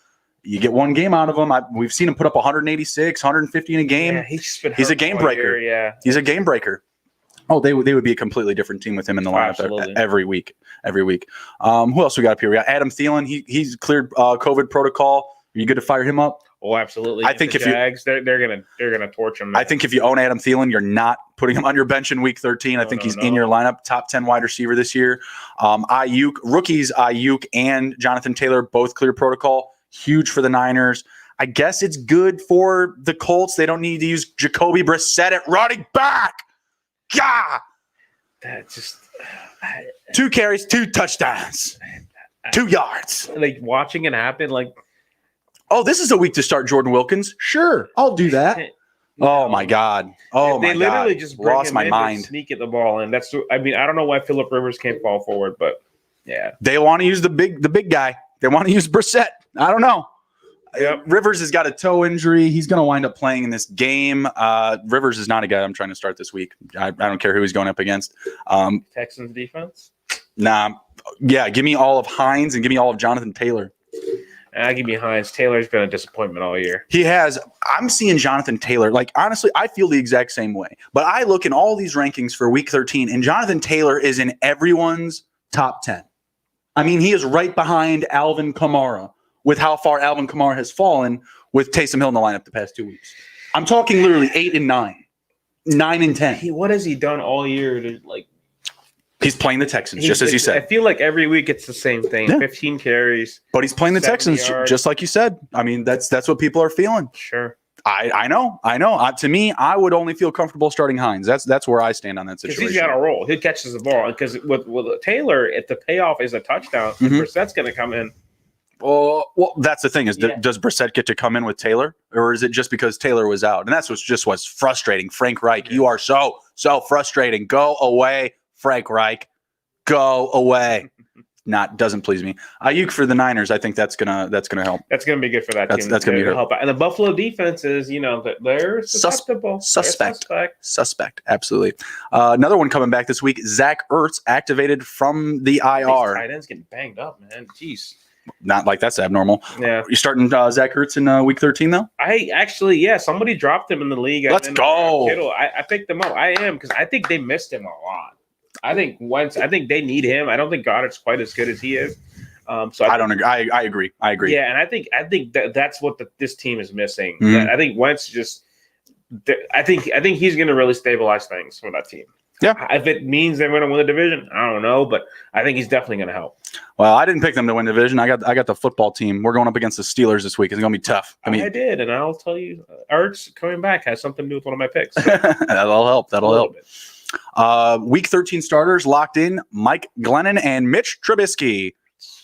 You get one game out of him. We've seen him put up 186, 150 in a game. Yeah, he's a game breaker. Yeah, he's a game breaker. Oh, they would be a completely different team with him in the lineup every week. Who else we got up here? We got Adam Thielen. He's cleared COVID protocol. Are you good to fire him up? Oh, absolutely. I think if Jags, they're gonna torch him. I think if you own Adam Thielen, you're not putting him on your bench in week 13. I think he's in your lineup, top 10 wide receiver this year. Rookies Ayuk and Jonathan Taylor both clear protocol. Huge for the Niners. I guess it's good for the Colts. They don't need to use Jacoby Brissett at running back. Yeah, that just 2 carries, 2 touchdowns, 2 yards. Like watching it happen, like. Oh, this is a week to start Jordan Wilkins. Sure, I'll do that. Oh my God! Oh my God! They literally just lost my mind. Sneak at the ball, and that's. I mean, I don't know why Phillip Rivers can't fall forward, but yeah, they want to use the big guy. They want to use Brissett. I don't know. Yep. Rivers has got a toe injury. He's going to wind up playing in this game. Rivers is not a guy I'm trying to start this week. I don't care who he's going up against. Texans defense. Nah. Yeah, give me all of Hines and give me all of Jonathan Taylor. I give me Hines. Taylor's been a disappointment all year. He has. I'm seeing Jonathan Taylor. Like, honestly, I feel the exact same way. But I look in all these rankings for week 13, and Jonathan Taylor is in everyone's top 10. I mean, he is right behind Alvin Kamara with how far Alvin Kamara has fallen with Taysom Hill in the lineup the past 2 weeks. I'm talking literally 8 and 9, 9 and 10. What has he done all year to, like, he's playing the Texans, just as you said. I feel like every week it's the same thing. Yeah. 15 carries. But he's playing the Texans, just like you said. I mean, that's what people are feeling. Sure. I know. To me, I would only feel comfortable starting Hines. That's where I stand on that situation. Because he's got a roll. He catches the ball. Because with Taylor, if the payoff is a touchdown, Brissett's going to come in. Well, that's the thing is, does Brissett get to come in with Taylor, or is it just because Taylor was out? And that's what's frustrating. Frank Reich, you are so frustrating. Go away, Frank Reich. Go away. Doesn't please me. Ayuk for the Niners, I think that's gonna help. That's gonna be good for that team. That's gonna be help out. And the Buffalo defense is, they're susceptible. Suspect. Absolutely. Another one coming back this week. Zach Ertz activated from the IR. Tight ends getting banged up, man. Jeez. Not like that's abnormal. Yeah. You starting Zach Ertz in week 13 though? I actually, somebody dropped him in the league. Let's go. Kittle. I picked him up. I am, because I think they missed him a lot. I think they need him. I don't think Goddard's quite as good as he is. So I don't agree. I agree. Yeah, and I think that's what this team is missing. Mm-hmm. I think Wentz just. I think he's going to really stabilize things for that team. Yeah. If it means they're going to win the division, I don't know, but I think he's definitely going to help. Well, I didn't pick them to win the division. I got the football team. We're going up against the Steelers this week. It's going to be tough. I did, and I'll tell you, Ertz coming back has something to do with one of my picks. So. That'll help. Week 13 starters locked in: Mike Glennon and Mitch Trubisky.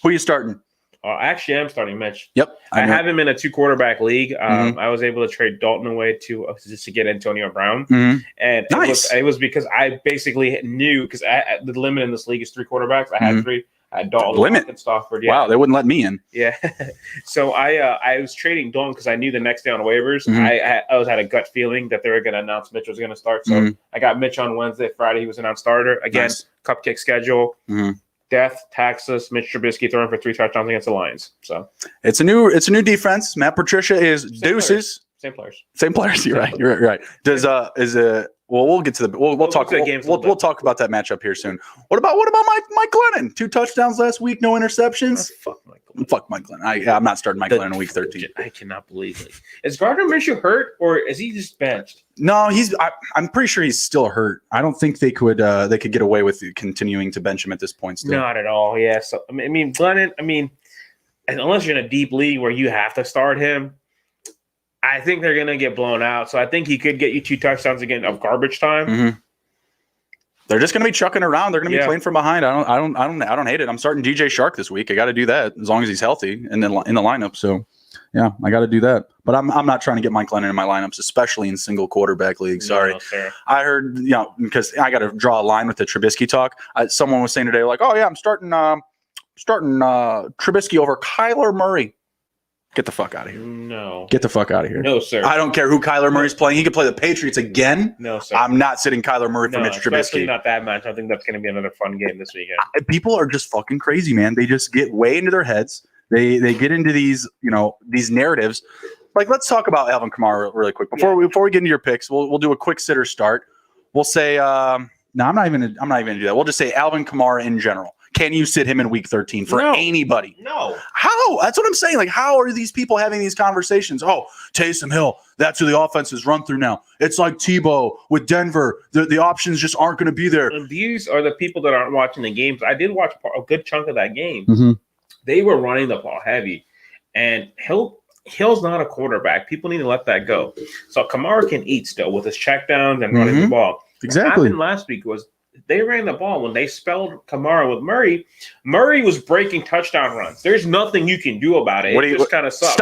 Who are you starting? Actually, I'm starting Mitch. Yep. I have him in a 2-quarterback league. I was able to trade Dalton away just to get Antonio Brown. Mm-hmm. And it was because I basically knew, because the limit in this league is 3 quarterbers. I had 3. I had Dalton, limit, and Stafford. Yeah. Wow, they wouldn't let me in. Yeah. So I was trading Dalton because I knew the next day on waivers, I had a gut feeling that they were going to announce Mitch was going to start. So I got Mitch on Wednesday. Friday, he was announced starter. Again, cupcake schedule. Death, Texas, Mitch Trubisky throwing for 3 touchdowns against the Lions. So it's a new defense. Matt Patricia is deuces. Same players. You're right. We'll get to the we'll talk about that matchup here soon. What about Mike Glennon? 2 touchdowns last week, no interceptions. Fuck Mike Glennon. I'm not starting Mike Glennon in week 13. I cannot believe it. Is Gardner Minshew hurt, or is he just benched? No, I'm pretty sure he's still hurt. I don't think they could get away with continuing to bench him at this point. Still, not at all. Yeah. So I mean, Glennon. Unless you're in a deep league where you have to start him, I think they're going to get blown out. So I think he could get you 2 touchdowns again of garbage time. They're just going to be chucking around. They're going to be Yeah. playing from behind. I don't hate it. I'm starting DJ Shark this week. I got to do that as long as he's healthy and then in the lineup. So, yeah, I got to do that. But I'm not trying to get Mike Lennon in my lineups, especially in single quarterback leagues. Sorry. No, sir. I heard, because I got to draw a line with the Trubisky talk. Someone was saying today, like, oh, yeah, I'm starting Trubisky over Kyler Murray. Get the fuck out of here. No. Get the fuck out of here. No, sir. I don't care who Kyler Murray's playing. He could play the Patriots again. No, sir. I'm not sitting Kyler Murray for Mitch especially Trubisky. not that match. I think that's going to be another fun game this weekend. People are just fucking crazy, man. They just get way into their heads. They get into these, these narratives. Like, let's talk about Alvin Kamara really quick before we get into your picks. We'll do a quick sitter start. We'll say no, I'm not even gonna do that. We'll just say Alvin Kamara in general. Can you sit him in week 13 for anybody? No. How? That's what I'm saying. Like, how are these people having these conversations? Oh, Taysom Hill, that's who the offense is run through now. It's like Tebow with Denver. The options just aren't going to be there. And these are the people that aren't watching the games. I did watch a good chunk of that game. Mm-hmm. They were running the ball heavy. And Hill's not a quarterback. People need to let that go. So Kamara can eat still with his checkdowns and running the ball. Exactly. What happened last week was they ran the ball. When they spelled Kamara with Murray, Murray was breaking touchdown runs. There's nothing you can do about it. It just kind of sucks.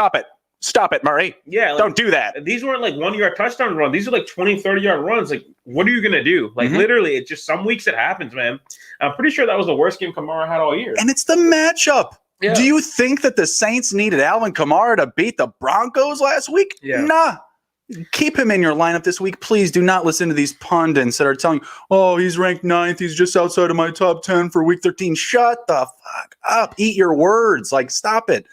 Stop it, Murray. Yeah. Don't do that. These weren't like 1 yard touchdown runs. These are like 20, 30-yard runs. Like, what are you going to do? Like, literally, it's just some weeks it happens, man. I'm pretty sure that was the worst game Kamara had all year. And it's the matchup. Yeah. Do you think that the Saints needed Alvin Kamara to beat the Broncos last week? Yeah. Nah. Keep him in your lineup this week. Please do not listen to these pundits that are telling you, oh, he's ranked 9th. He's just outside of my top 10 for week 13. Shut the fuck up. Eat your words. Like, stop it.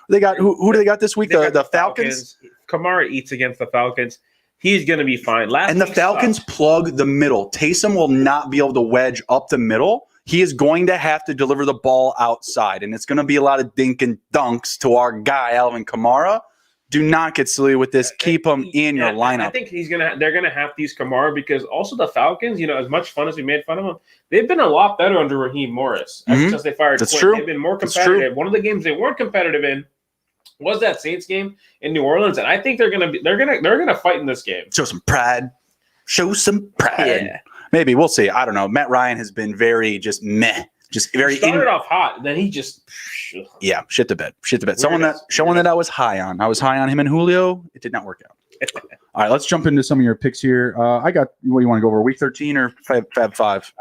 They got who do they got this week? The Falcons. Kamara eats against the Falcons. He's going to be fine. And the Falcons plug the middle. Taysom will not be able to wedge up the middle. He is going to have to deliver the ball outside, and it's going to be a lot of dink and dunks to our guy, Alvin Kamara. Do not get silly with this. Keep him in your lineup. I think they're gonna have to use Kamara because also the Falcons, as much fun as we made fun of them, they've been a lot better under Raheem Morris since they fired That's Quinn. true. They've been more competitive. One of the games they weren't competitive in was that Saints game in New Orleans, and I think they're gonna fight in this game. Show some pride. Show some pride. Yeah. Maybe we'll see. I don't know. Matt Ryan has been very just meh. Just very He started off hot, then he just shit the bed. Someone that I was high on. I was high on him and Julio. It did not work out. All right, let's jump into some of your picks here. I got what do you want to go over? Week 13 or Fab 5?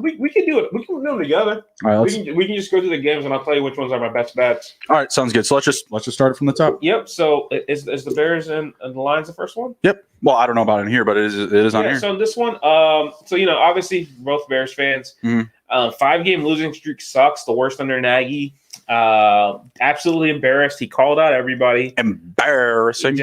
We can do it. We can do them together. All right, we can just go through the games and I'll tell you which ones are my best bets. All right, sounds good. So let's just start it from the top. Yep. So is the Bears and the Lions the first one? Yep. Well, I don't know about it in here, but it is on here. So this one, obviously both Bears fans. 5-game losing streak sucks. The worst under Nagy. Absolutely embarrassed. He called out everybody. Embarrassing.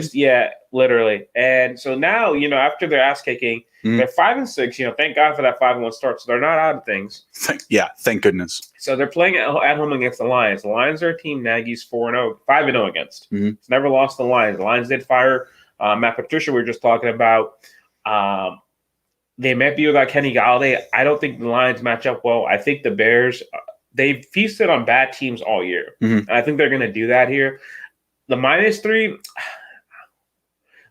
Literally. And so now, after their ass kicking, they're 5-6. Thank God for that 5-1 start. So they're not out of things. Thank goodness. So they're playing at home against the Lions. The Lions are a team Nagy's 5-0 against. It's never lost the Lions. The Lions did fire Matt Patricia. We were just talking about. They might be without Kenny Galladay. I don't think the Lions match up well. I think the Bears, they've feasted on bad teams all year. And I think they're going to do that here. The -3,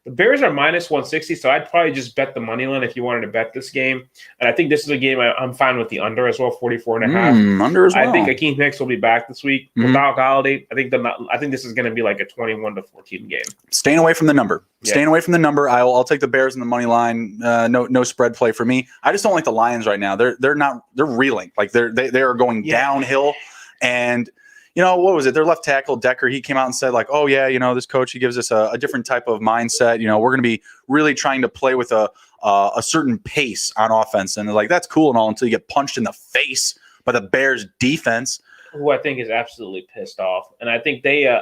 the Bears are -160, so I'd probably just bet the money line if you wanted to bet this game. And I think this is a game I'm fine with the under as well, 44.5. Under as well. I think Akeem Hicks will be back this week without Galladay. I think this is going to be like a 21-14 game. Staying away from the number. Staying away from the number. I'll take the Bears in the money line. No spread play for me. I just don't like the Lions right now. They're reeling. Like they are going downhill. And what was it? Their left tackle, Decker, he came out and said, like, oh, yeah, this coach, he gives us a different type of mindset. We're going to be really trying to play with a certain pace on offense. And they're like, that's cool and all until you get punched in the face by the Bears defense. Who I think is absolutely pissed off, and I think I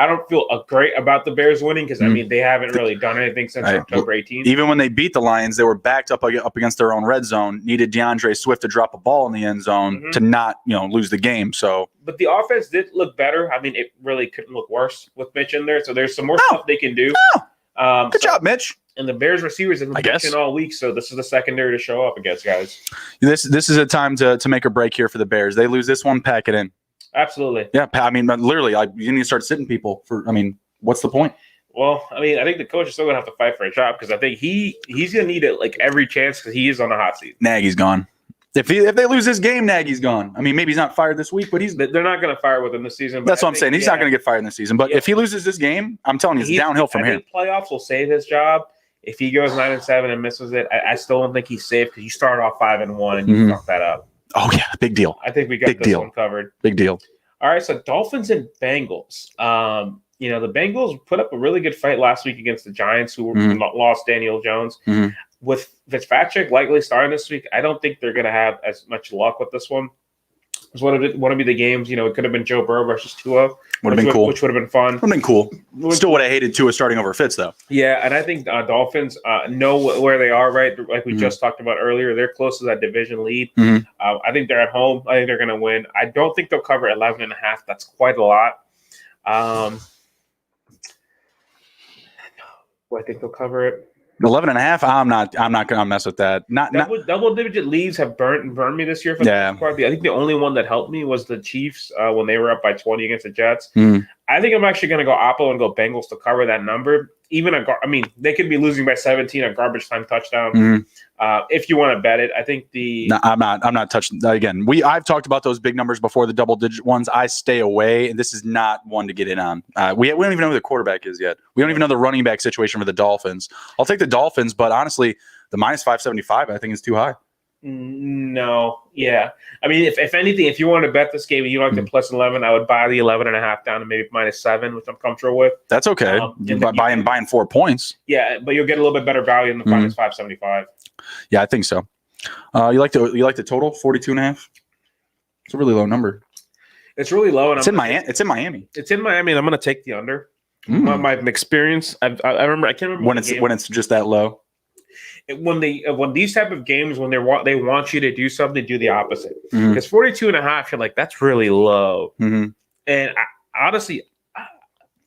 don't feel great about the Bears winning because they haven't really done anything since October 18th. Even when they beat the Lions, they were backed up against their own red zone. Needed DeAndre Swift to drop a ball in the end zone to not lose the game. So, but the offense did look better. It really couldn't look worse with Mitch in there. So there's some more stuff they can do. Good job, Mitch. And the Bears receivers have been pitching all week, so this is the secondary to show up against, guys. This is a time to make a break here for the Bears. They lose this one, pack it in. Absolutely. Yeah, literally, you need to start sitting people for. What's the point? Well, I mean, I think the coach is still gonna have to fight for a job because I think he's gonna need it like every chance because he is on the hot seat. Nagy's gone. If they lose this game, Nagy's gone. I mean, maybe he's not fired this week, but they're not gonna fire with him this season. But that's what I'm saying. He's not gonna get fired in this season. But if he loses this game, I'm telling you, it's downhill from here. I think playoffs will save his job. If he goes 9-7 and misses it, I still don't think he's safe because you start off 5-1 and you fuck that up. Oh yeah, big deal. I think we got this one covered. Big deal. All right, so Dolphins and Bengals. The Bengals put up a really good fight last week against the Giants, who lost Daniel Jones. With Fitzpatrick likely starting this week, I don't think they're going to have as much luck with this one. It's one of the games. It could have been Joe Burrow versus Tua. Would have been cool. Which would have been fun. Would have been cool. Still would have hated Tua starting over Fitz, though. Yeah, and I think Dolphins know where they are, right? Like we just talked about earlier. They're close to that division lead. I think they're at home. I think they're going to win. I don't think they'll cover 11.5. That's quite a lot. I think they'll cover it. 11.5. I'm not gonna mess with that. Double-digit leads have burned me this year. For the most part. I think the only one that helped me was the Chiefs when they were up by 20 against the Jets. I think I'm actually gonna go Oppo and go Bengals to cover that number. They could be losing by 17 a garbage time touchdown. If you want to bet it, I think I'm not touching again. I've talked about those big numbers before, the double-digit ones. I stay away, and this is not one to get in on. We don't even know who the quarterback is yet. We don't even know the running back situation for the Dolphins. I'll take the Dolphins, but honestly, the minus 575 I think is too high. No, yeah. I mean, if anything, if you want to bet this game and you like the plus 11, I would buy the 11.5 down to maybe minus 7, which I'm comfortable with. That's okay. Buying 4 points. Yeah, but you'll get a little bit better value in the minus 575. Yeah, I think so. You like the total 42.5? It's a really low number. It's really low, and it's in Miami. It's in Miami. It's in Miami, and I'm going to take the under. My experience, I remember. I can't remember when it's just that low. When these type of games, when they want you to do something, do the opposite. Because 42.5, you're like, that's really low. And honestly,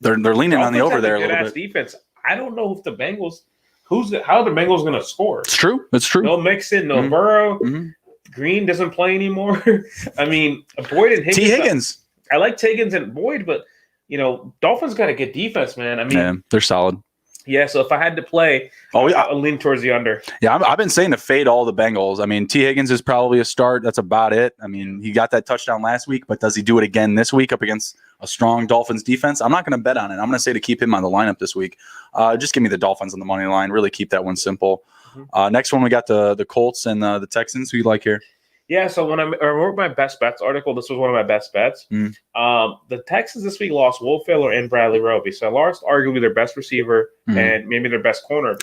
they're leaning on the over there a little bit. Defense. I don't know if the Bengals. How are the Bengals going to score? It's true. It's true. No Mixon, no Burrow. Green doesn't play anymore. I mean, Boyd and Higgins. T. Higgins. I like Higgins and Boyd, but Dolphins got a good defense, man. I mean, they're solid. Yeah, so if I had to play, I'll lean towards the under. Yeah, I've been saying to fade all the Bengals. I mean, T. Higgins is probably a start. That's about it. I mean, he got that touchdown last week, but does he do it again this week up against a strong Dolphins defense? I'm not going to bet on it. I'm going to say to keep him on the lineup this week. Just give me the Dolphins on the money line. Really keep that one simple. Next one, we got the Colts and the Texans. Who you like here? Yeah, so when I wrote my best bets article, this was one of my best bets. The Texans this week lost Will Fuller and Bradley Roby. So I lost arguably their best receiver and maybe their best corner,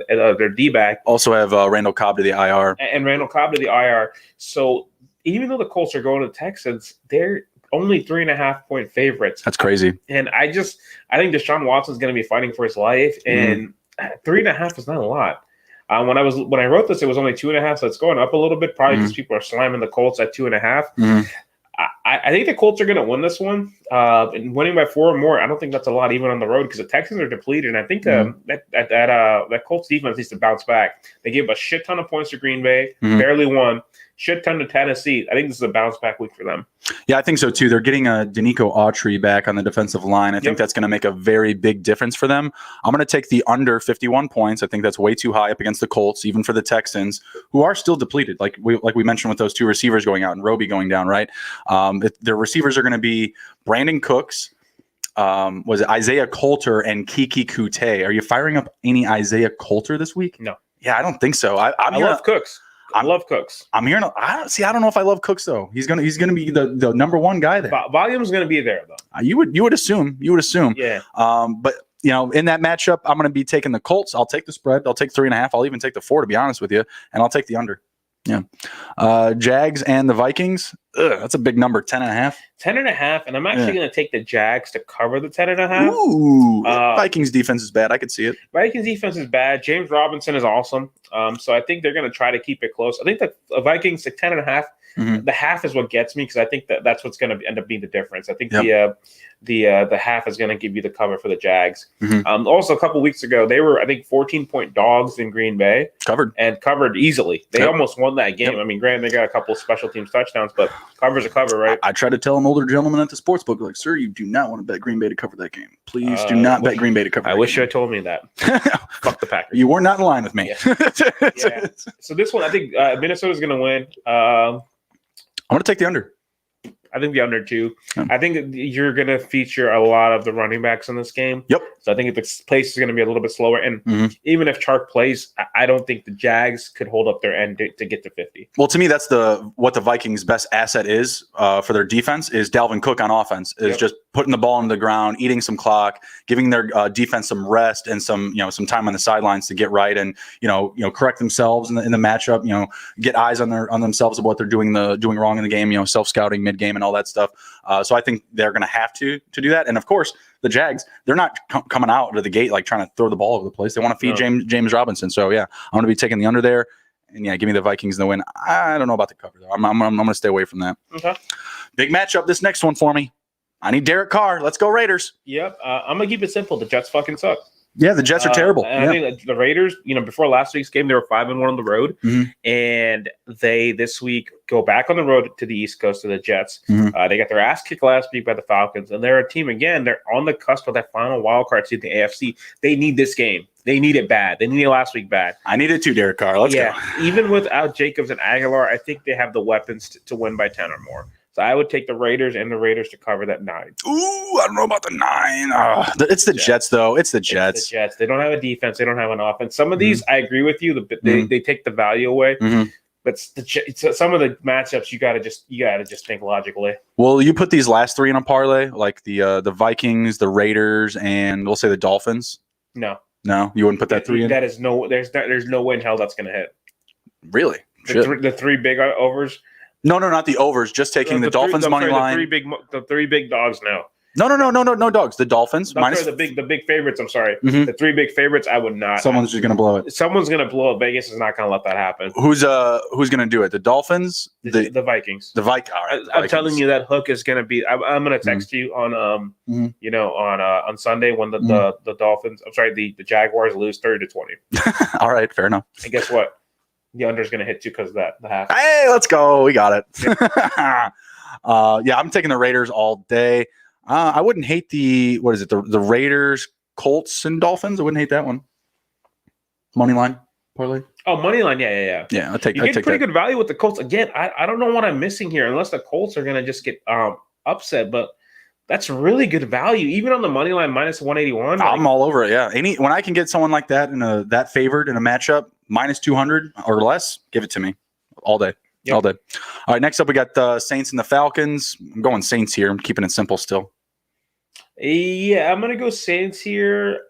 their D-back. Also have Randall Cobb to the IR. And Randall Cobb to the IR. So even though the Colts are going to the Texans, they're only 3.5-point favorites. That's crazy. And I think Deshaun Watson's going to be fighting for his life. And 3.5 is not a lot. When I wrote this, it was only 2.5, so it's going up a little bit. Probably because people are slamming the Colts at 2.5. I think the Colts are going to win this one, and winning by 4 or more. I don't think that's a lot, even on the road, because the Texans are depleted. And I think that Colts defense needs to bounce back. They gave a shit ton of points to Green Bay, barely won. Shit ton to Tennessee. I think this is a bounce back week for them. Yeah, I think so too. They're getting a Danico Autry back on the defensive line. I think that's going to make a very big difference for them. I'm going to take the under 51 points. I think that's way too high up against the Colts, even for the Texans, who are still depleted. Like we mentioned with those 2 receivers going out and Roby going down, right? Their receivers are going to be Brandon Cooks, was it Isaiah Coulter and Kiki Kute. Are you firing up any Isaiah Coulter this week? No. Yeah, I don't think so. I love Cooks. I love Cooks. I'm hearing. I don't know if I love Cooks though. He's gonna be the number 1 guy there. Volume is gonna be there though. You would assume. Yeah. But in that matchup, I'm gonna be taking the Colts. I'll take the spread. I'll take 3.5. I'll even take the 4 to be honest with you, and I'll take the under. Yeah. Jags and the Vikings. That's a big number. 10.5. 10.5, and I'm actually going to take the Jags to cover the 10.5. Ooh, Vikings defense is bad. I could see it. Vikings defense is bad. James Robinson is awesome. So I think they're going to try to keep it close. I think that the Vikings at 10.5. The half is what gets me because I think that's what's going to end up being the difference. I think the half is going to give you the cover for the Jags. Also, a couple weeks ago, they were, I think, 14-point dogs in Green Bay. Covered easily. They almost won that game. I mean, granted, they got a couple special teams touchdowns, but Cover's a cover, right? I try to tell an older gentleman at the sports book, like, sir, you do not want to bet Green Bay to cover that game. Please do not bet Green Bay to cover. I wish you had told me that. Fuck the Packers. You were not in line with me. Yeah. So this one, I think Minnesota's going to win. I'm going to take the under. I think the under too. Yeah. I think you're going to feature a lot of the running backs in this game. Yep. So I think the pace is going to be a little bit slower. And even if Chark plays, I don't think the Jags could hold up their end to get to 50. Well, to me, that's what the Vikings' best asset is for their defense is Dalvin Cook on offense, is just putting the ball on the ground, eating some clock, giving their defense some rest and some time on the sidelines to get right and correct themselves in the matchup. Get eyes on themselves of what they're doing wrong in the game. Self-scouting mid game and all that stuff. So I think they're going to have to do that. And of course, the Jags, they're not coming out of the gate like trying to throw the ball over the place. They want to feed James Robinson. So yeah, I'm going to be taking the under there. And yeah, give me the Vikings in the win. I don't know about the cover though. I'm going to stay away from that. Okay. Big matchup. This next one for me. I need Derek Carr. Let's go Raiders. Yep. I'm going to keep it simple. The Jets fucking suck. Yeah, the Jets are terrible. And I think the Raiders, before last week's game, they were 5-1 on the road, and they this week go back on the road to the East Coast to the Jets. They got their ass kicked last week by the Falcons, and they're a team again. They're on the cusp of that final wild card seed in the AFC. They need this game. They need it bad. They need it last week bad. I need it too, Derek Carr. Let's go. Even without Jacobs and Aguilar, I think they have the weapons to win by 10 or more. So I would take the Raiders to cover that 9. Ooh, I don't know about the 9. It's the Jets, though. It's the Jets. It's the Jets. They don't have a defense. They don't have an offense. Some of these, I agree with you. They take the value away. But some of the matchups, you gotta just think logically. Well, you put these last 3 in a parlay, like the Vikings, the Raiders, and we'll say the Dolphins. No, you wouldn't put that 3 in. That is there's no way in hell that's gonna hit. Really? The 3 big overs. No, not the overs. Just taking the Dolphins money line. The three big dogs. No dogs. The Dolphins minus the big favorites. I'm sorry. The 3 big favorites. I would not. Someone's just gonna blow it. Someone's gonna blow it. Vegas is not gonna let that happen. Who's gonna do it? The Dolphins. The Vikings. The Vikings. All right, I'm telling you that hook is gonna be. I'm gonna text you on on Sunday when the Dolphins. I'm sorry, the Jaguars lose 30-20. All right, fair enough. And guess what? The under is going to hit you because of that. The half. Hey, let's go. We got it. I'm taking the Raiders all day. I wouldn't hate the Raiders, Colts, and Dolphins. I wouldn't hate that one. Money line parlay. Oh, money line. Yeah. Yeah, I'll take. You get pretty good value with the Colts. Again, I don't know what I'm missing here, unless the Colts are going to just get upset. But that's really good value, even on the money line minus 181. I'm all over it. Yeah, when I can get someone like that that favored in a matchup minus 200 or less, give it to me all day. All day. All right, next up we got the Saints and the Falcons. I'm going Saints here. I'm keeping it simple still. Yeah, I'm gonna go Saints here.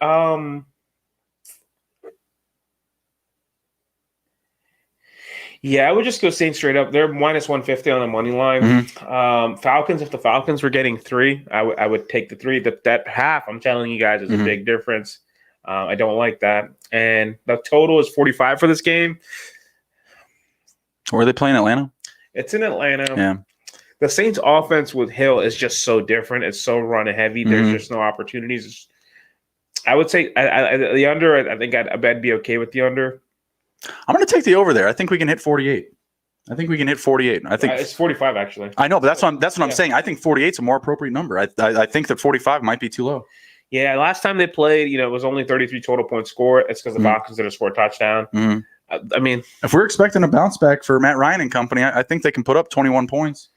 Yeah, I would just go Saints straight up. They're minus 150 on the money line. Falcons, if the Falcons were getting 3, I would take the 3. That half, I'm telling you guys, is a big difference. I don't like that. And the total is 45 for this game. Where are they playing? Atlanta? It's in Atlanta. Yeah. The Saints offense with Hill is just so different. It's so run heavy. There's just no opportunities. I would say the under, I think I'd be okay with the under. I'm going to take the over there. I think we can hit 48. I think it's 45 actually. I know, but that's what I'm saying. I think 48 is a more appropriate number. I think that 45 might be too low. Yeah, last time they played, it was only 33 total points scored. It's because the Falcons didn't score a touchdown. I mean, if we're expecting a bounce back for Matt Ryan and company, I think they can put up 21 points.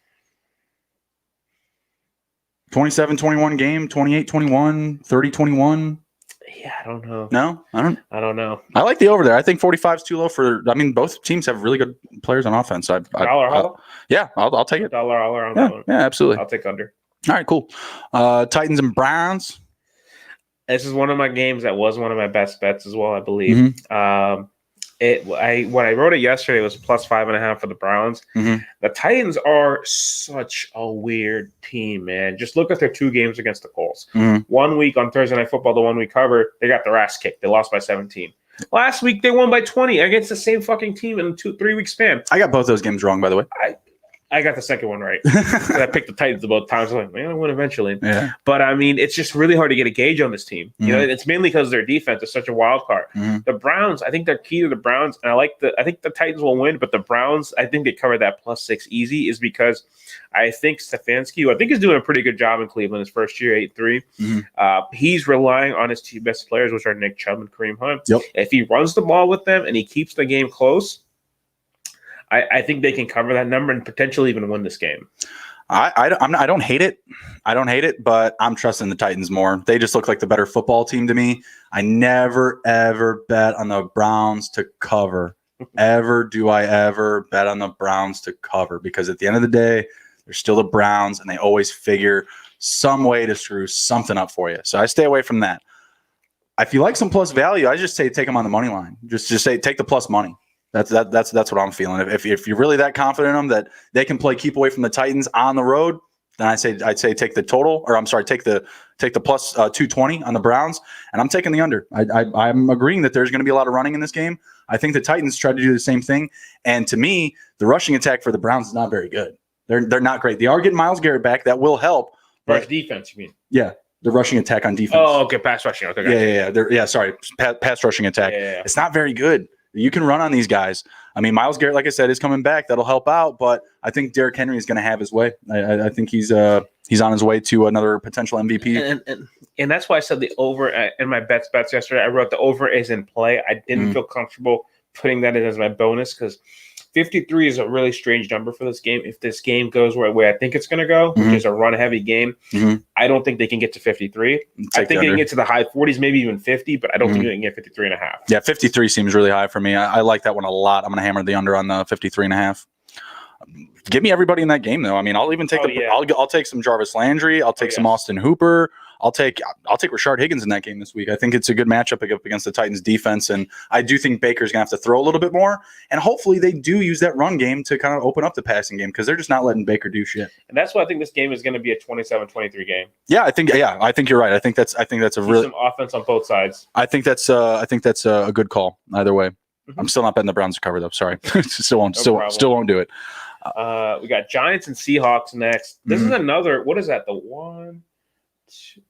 27-21 game, 28-21, 30-21. Yeah, I don't know. No, I don't know. I like the over there. I think 45 is too low for. I mean, both teams have really good players on offense. Dollar hollow? Yeah, I'll take it. Dollar on that one. Yeah, absolutely. I'll take under. All right, cool. Titans and Browns. This is one of my games that was one of my best bets as well, I believe. When I wrote it yesterday, it was plus 5.5 for the Browns. The Titans are such a weird team, man. Just look at their 2 games against the Colts. 1 week on Thursday Night Football, the one we covered, they got their ass kicked. They lost by 17. Last week, they won by 20 against the same fucking team in a 3 week span. I got both those games wrong, by the way. I got the second one right. I picked the Titans both times. I'm like, man, I win eventually. Yeah. But I mean, it's just really hard to get a gauge on this team. You know, it's mainly because their defense is such a wild card. The Browns, I think they're key to the Browns, and I think the Titans will win, but the Browns, I think they cover that +6 easy, is because I think Stefanski, who I think is doing a pretty good job in Cleveland his first year, 8-3. He's relying on his two best players, which are Nick Chubb and Kareem Hunt. Yep. If he runs the ball with them and he keeps the game close, I think they can cover that number and potentially even win this game. I don't hate it. I don't hate it, but I'm trusting the Titans more. They just look like the better football team to me. I never, ever bet on the Browns to cover. Ever do I ever bet on the Browns to cover, because at the end of the day, they're still the Browns, and they always figure some way to screw something up for you. So I stay away from that. If you like some plus value, I just say take them on the money line. Just say take the plus money. That's what I'm feeling. If you're really that confident in them that they can keep away from the Titans on the road, then I'd say take the total, or I'm sorry, take the plus 220 on the Browns, and I'm taking the under. I'm agreeing that there's going to be a lot of running in this game. I think the Titans tried to do the same thing, and to me, the rushing attack for the Browns is not very good. They're not great. They are getting Myles Garrett back. That will help. But defense, you mean? Yeah, the rushing attack on defense. Oh, okay, pass rushing. Okay, Yeah. Sorry, pass rushing attack. Yeah. It's not very good. You can run on these guys. I mean, Myles Garrett, like I said, is coming back. That'll help out, but I think Derrick Henry is going to have his way. I think he's on his way to another potential MVP. And that's why I said the over in my bets yesterday. I wrote the over is in play. I didn't feel comfortable putting that in as my bonus because 53 is a really strange number for this game. If this game goes where I think it's going to go, which is a run-heavy game, I don't think they can get to 53. I think they can get to the high 40s, maybe even 50, but I don't think they can get 53.5. Yeah, 53 seems really high for me. I like that one a lot. I'm going to hammer the under on the 53.5. Give me everybody in that game, though. I mean, I'll even take I'll take some Jarvis Landry. I'll take some Austin Hooper. I'll take Rashard Higgins in that game this week. I think it's a good matchup against the Titans defense, and I do think Baker's gonna have to throw a little bit more, and hopefully they do use that run game to kind of open up the passing game because they're just not letting Baker do shit. And that's why I think this game is going to be a 27-23 game. Yeah, I think you're right. I think that's a really some offense on both sides. I think that's a good call either way. I'm still not betting the Browns to cover though. Sorry, still won't do it. We got Giants and Seahawks next. This is another. What is that? The one.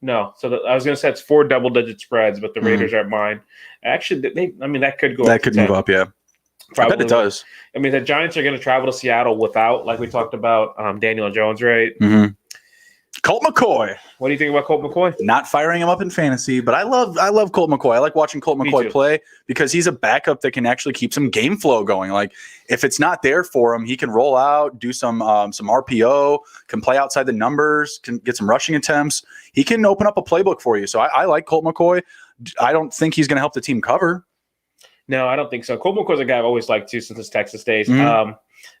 No, I was going to say it's 4 double-digit spreads, but the Raiders are mine. Actually, that could go. That could move up, yeah. Probably. I bet it does. I mean, the Giants are going to travel to Seattle without, like we talked about, Daniel Jones, right? Colt McCoy. What do you think about Colt McCoy? Not firing him up in fantasy, but I love Colt McCoy. I like watching Colt McCoy play because he's a backup that can actually keep some game flow going. Like if it's not there for him, he can roll out, do some RPO, can play outside the numbers, can get some rushing attempts. He can open up a playbook for you. So I like Colt McCoy. I don't think he's going to help the team cover. No, I don't think so. Colt McCoy's a guy I've always liked too since his Texas days.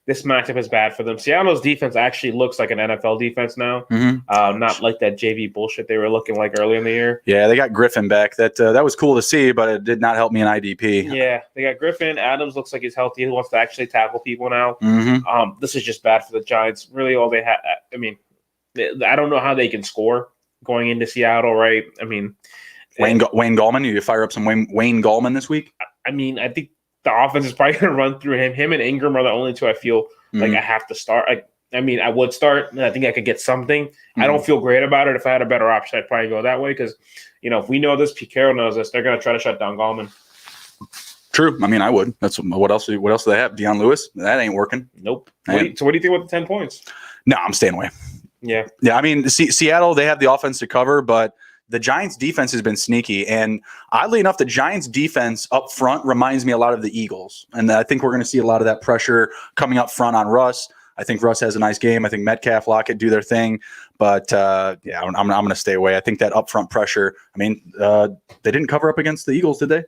This matchup is bad for them. Seattle's defense actually looks like an NFL defense now, not like that JV bullshit they were looking like early in the year. Yeah, they got Griffin back. That was cool to see, but it did not help me in IDP. Yeah, they got Griffin. Adams looks like he's healthy. He wants to actually tackle people now. This is just bad for the Giants. Really, all they have. I mean, I don't know how they can score going into Seattle, right? I mean, Wayne Gallman. You fire up some Wayne Gallman this week? I mean, I think the offense is probably going to run through him. Him and Ingram are the only two I feel like I have to start. I mean, I would start, and I think I could get something. I don't feel great about it. If I had a better option, I'd probably go that way because, if we know this, Pete Carroll knows this, they're going to try to shut down Gallman. True. I mean, I would. That's what else do they have? Deion Lewis? That ain't working. Nope. So what do you think about the 10 points? No, I'm staying away. Yeah. I mean, Seattle, they have the offense to cover, but the Giants' defense has been sneaky. And oddly enough, the Giants' defense up front reminds me a lot of the Eagles. And I think we're going to see a lot of that pressure coming up front on Russ. I think Russ has a nice game. I think Metcalf, Lockett do their thing. But, I'm going to stay away. I think that upfront pressure, I mean, they didn't cover up against the Eagles, did they?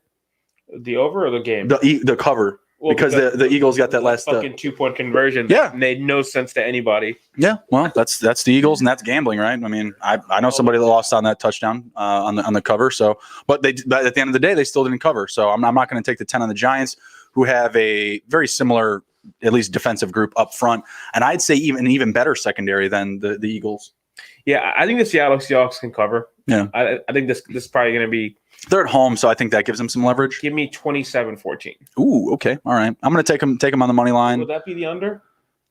The over or the game? The cover. Well, because the Eagles got that last fucking 2-point conversion. Yeah, made no sense to anybody. Yeah, well, that's the Eagles, and that's gambling, right? I mean, I know somebody that lost on that touchdown on the cover. So, but at the end of the day, they still didn't cover. So I'm not going to take the 10 on the Giants, who have a very similar, at least defensive group up front, and I'd say even better secondary than the Eagles. Yeah, I think the Seattle Seahawks can cover. Yeah, I think this is probably going to be. They're at home, so I think that gives them some leverage. Give me 27-14. Ooh, okay. All right. I'm going to take them on the money line. Would that be the under?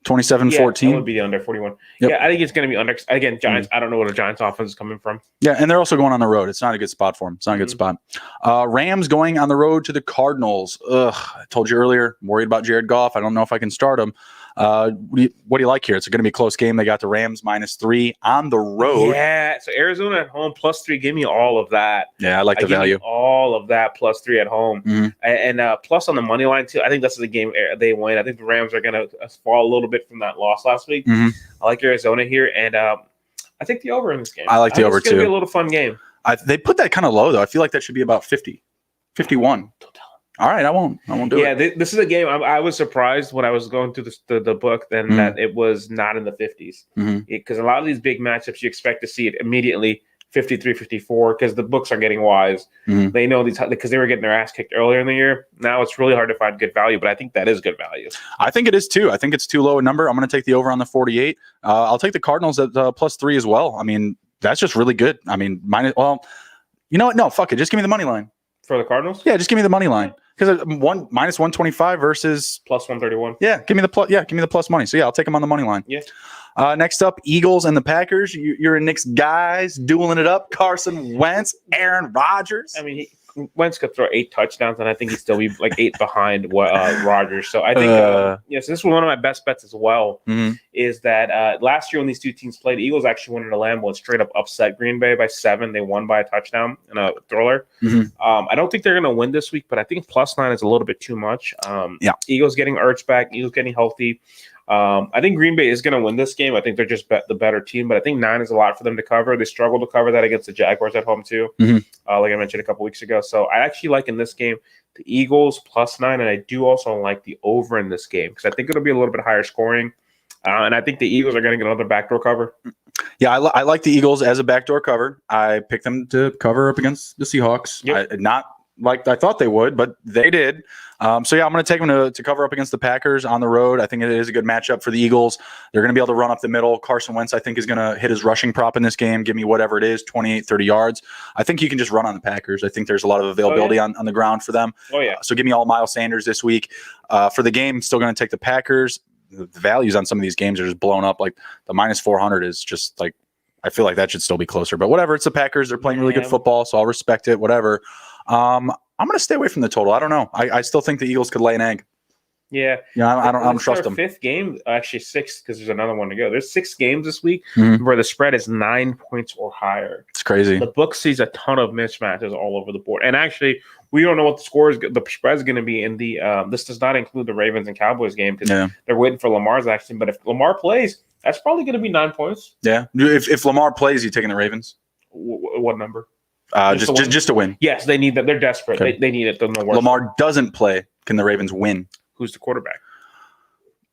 27-14. That would be under 41. Yep. Yeah, I think it's going to be under. Again, Giants. I don't know where the Giants offense is coming from. Yeah, and they're also going on the road. It's not a good spot for them. It's not a good spot. Rams going on the road to the Cardinals. Ugh, I told you earlier, I'm worried about Jared Goff. I don't know if I can start him. What do you like here? It's going to be a close game. They got the Rams -3 on the road. Yeah, so Arizona at home +3. Give me all of that. Yeah, I like the value. All of that +3 at home, Mhm. and plus on the money line too. I think that's the game they win. I think the Rams are going to fall a little bit from that loss last week. Mhm. I like Arizona here, and I think the over in this game. I like the over It's going to too. be a little fun game. They put that kind of low though. I feel like that should be about 50, 51. Don't tell. All right, I won't do it. Yeah, this is a game. I was surprised when I was going through the book then that it was not in the 50s, because a lot of these big matchups you expect to see it immediately 53, 54, because the books are getting wise. They know these because they were getting their ass kicked earlier in the year. Now it's really hard to find good value, but I think that is good value. I think it is too. I think it's too low a number. I'm going to take the over on the 48. I'll take the Cardinals at +3 as well. I mean, that's just really good. I mean, you know what? No, fuck it. Just give me the money line. For the Cardinals? Yeah, just give me the money line. Because -125 versus +131. Yeah, give me the plus. Yeah, give me the plus money. So yeah, I'll take them on the money line. Yeah. Next up, Eagles and the Packers. You're a Knicks guys dueling it up. Carson Wentz, Aaron Rodgers. I mean, Wentz could throw 8 touchdowns, and I think he'd still be like 8 behind Rodgers. So I think, yes, this was one of my best bets as well. Is that last year when these two teams played, the Eagles actually went into Lambeau and straight up upset Green Bay by 7. They won by a touchdown and a thriller. I don't think they're going to win this week, but I think +9 is a little bit too much. Eagles getting Ertz back, Eagles getting healthy. I think Green Bay is going to win this game. I think they're just the better team, but I think 9 is a lot for them to cover. They struggled to cover that against the Jaguars at home too, like I mentioned a couple weeks ago. So I actually like in this game the Eagles +9, and I do also like the over in this game because I think it'll be a little bit higher scoring, and I think the Eagles are going to get another backdoor cover. Yeah, I like the Eagles as a backdoor cover. I picked them to cover up against the Seahawks. Not like I thought they would, but they did. So yeah, I'm going to take them to cover up against the Packers on the road. I think it is a good matchup for the Eagles. They're going to be able to run up the middle. Carson Wentz, I think, is going to hit his rushing prop in this game. Give me whatever it is, 28, 30 yards. I think you can just run on the Packers. I think there's a lot of availability on the ground for them. So give me all Miles Sanders this week. For the game, still going to take the Packers. The values on some of these games are just blown up. Like the -400 is just like, I feel like that should still be closer. But whatever, it's the Packers. They're playing really good football, so I'll respect it, whatever. I'm going to stay away from the total. I don't know. I still think the Eagles could lay an egg. Yeah. I don't trust them. 5th game, actually 6th, because there's another one to go. There's 6 games this week where the spread is 9 points or higher. It's crazy. The book sees a ton of mismatches all over the board. And actually, we don't know what the spread is going to be in the this does not include the Ravens and Cowboys game because they're waiting for Lamar's action. But if Lamar plays, that's probably going to be 9 points. Yeah. If Lamar plays, you taking the Ravens? What number? Just to win. Yes, they need that. They're desperate. Okay. They need it. No worse. Lamar doesn't play. Can the Ravens win? Who's the quarterback?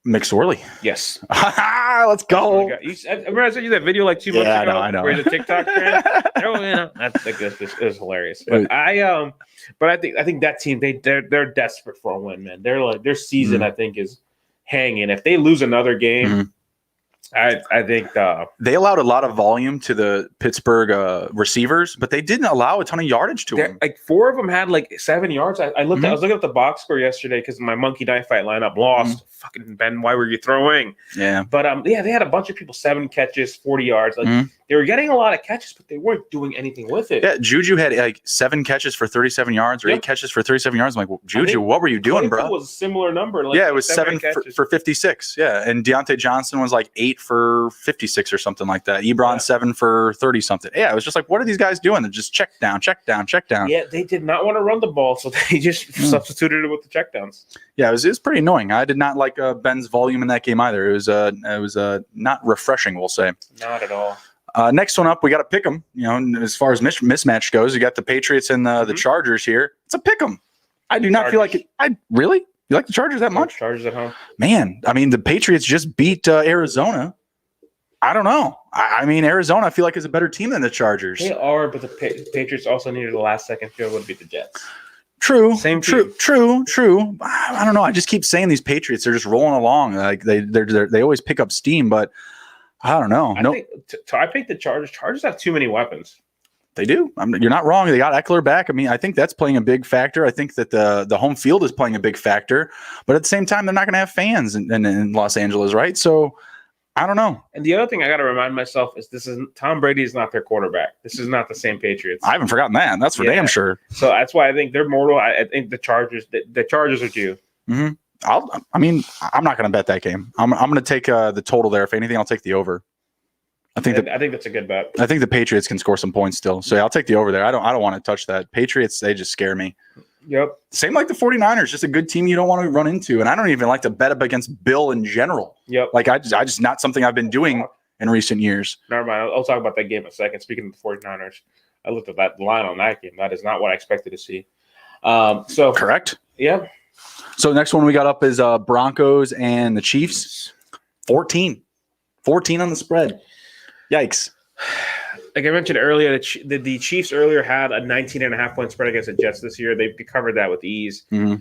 McSorley. Yes. Let's go. Remember I sent you that video like 2 months ago? I know. Where the TikTok trend? It was hilarious. But I think that team they're desperate for a win, man. They're like their season I think is hanging. If they lose another game, I think they allowed a lot of volume to the Pittsburgh receivers, but they didn't allow a ton of yardage to them. Like 4 of them had like 7 yards. I was looking at the box score yesterday because my monkey knife fight lineup lost. Fucking Ben, why were you throwing? Yeah, but they had a bunch of people 7 catches, 40 yards. Like they were getting a lot of catches, but they weren't doing anything with it. Yeah, Juju had like 7 catches for 37 yards or 8 catches for 37 yards. I'm like, well, Juju, what were you doing, bro? It was a similar number. Like it was 7 for 56. Yeah, and Deontay Johnson was like 8 for 56 or something like that. Ebron 7 for 30 something. Yeah, it was just like, what are these guys doing? They're just check down. Yeah, they did not want to run the ball, so they just substituted it with the checkdowns. Yeah, it was pretty annoying. I did not like Ben's volume in that game either. It was not refreshing, we'll say. Not at all. Next one up, we got to pick them. As far as mismatch goes, you got the Patriots and the Chargers here. It's a pick 'em. I do not feel like it. Really? You like the Chargers that much? Chargers at home. Man, I mean, the Patriots just beat Arizona. I don't know. I mean, Arizona, I feel like is a better team than the Chargers. They are, but the Patriots also needed a last-second field goal to beat the Jets. True. Same team. True. I don't know. I just keep saying these Patriots, they're just rolling along. Like they always pick up steam, but I don't know. I picked the Chargers. Chargers have too many weapons. They do. You're not wrong. They got Eckler back. I mean, I think that's playing a big factor. I think that the home field is playing a big factor. But at the same time, they're not going to have fans in Los Angeles, right? So I don't know. And the other thing I got to remind myself is Tom Brady is not their quarterback. This is not the same Patriots. I haven't forgotten that. That's for damn sure. So that's why I think they're mortal. I think the Chargers are due. Mm-hmm. I'm not going to bet that game. I'm going to take the total there. If anything, I'll take the over. I think that's a good bet. I think the Patriots can score some points still. So yeah, I'll take the over there. I don't want to touch that. Patriots, they just scare me. Yep. Same like the 49ers, just a good team you don't want to run into. And I don't even like to bet up against Bill in general. Yep. Like I just not something I've been doing in recent years. Never mind. I'll talk about that game in a second. Speaking of the 49ers, I looked at that line on that game. That is not what I expected to see. So correct. Yeah. So next one we got up is Broncos and the Chiefs. 14 on the spread. Yikes. Like I mentioned earlier, the Chiefs earlier had a 19.5-point spread against the Jets this year. They covered that with ease. Mm-hmm.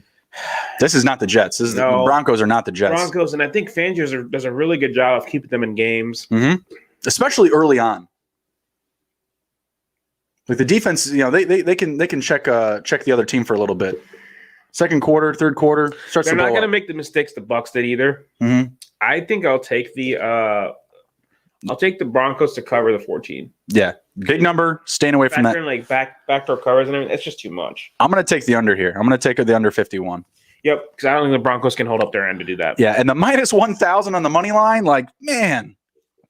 This is not the Jets. The Broncos are not the Jets. Broncos, and I think Fangio does a really good job of keeping them in games. Mm-hmm. Especially early on. Like the defense, they can check the other team for a little bit. Second quarter, third quarter, starts to blow up. They're not going to make the mistakes the Bucs did either. Mm-hmm. I think I'll take the Broncos to cover the 14. Yeah, big number. Staying away from that. Like backdoor covers and everything. It's just too much. I'm going to take the under here. I'm going to take the under 51. Yep, because I don't think the Broncos can hold up their end to do that. Yeah, and the minus 1,000 on the money line, like, man,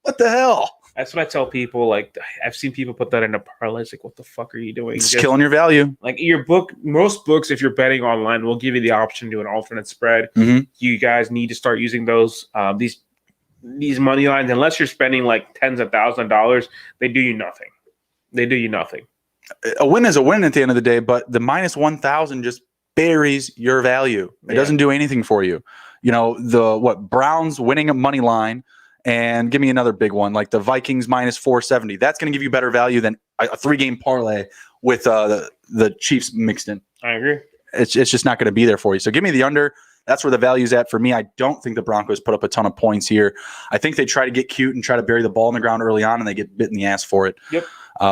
what the hell? That's what I tell people. Like, I've seen people put that in a parlay. It's like, what the fuck are you doing? It's killing your value. Like most books, if you're betting online, will give you the option to do an alternate spread. Mm-hmm. You guys need to start using those these money lines. Unless you're spending like tens of thousands of dollars, they do you nothing. A win is a win at the end of the day, but the minus 1,000 just buries your value. It doesn't do anything for you. Browns winning a money line. And give me another big one, like the Vikings minus 470. That's going to give you better value than a 3-game parlay with the Chiefs mixed in. I agree. It's just not going to be there for you. So give me the under. That's where the value's at for me. I don't think the Broncos put up a ton of points here. I think they try to get cute and try to bury the ball in the ground early on, and they get bit in the ass for it. Yep.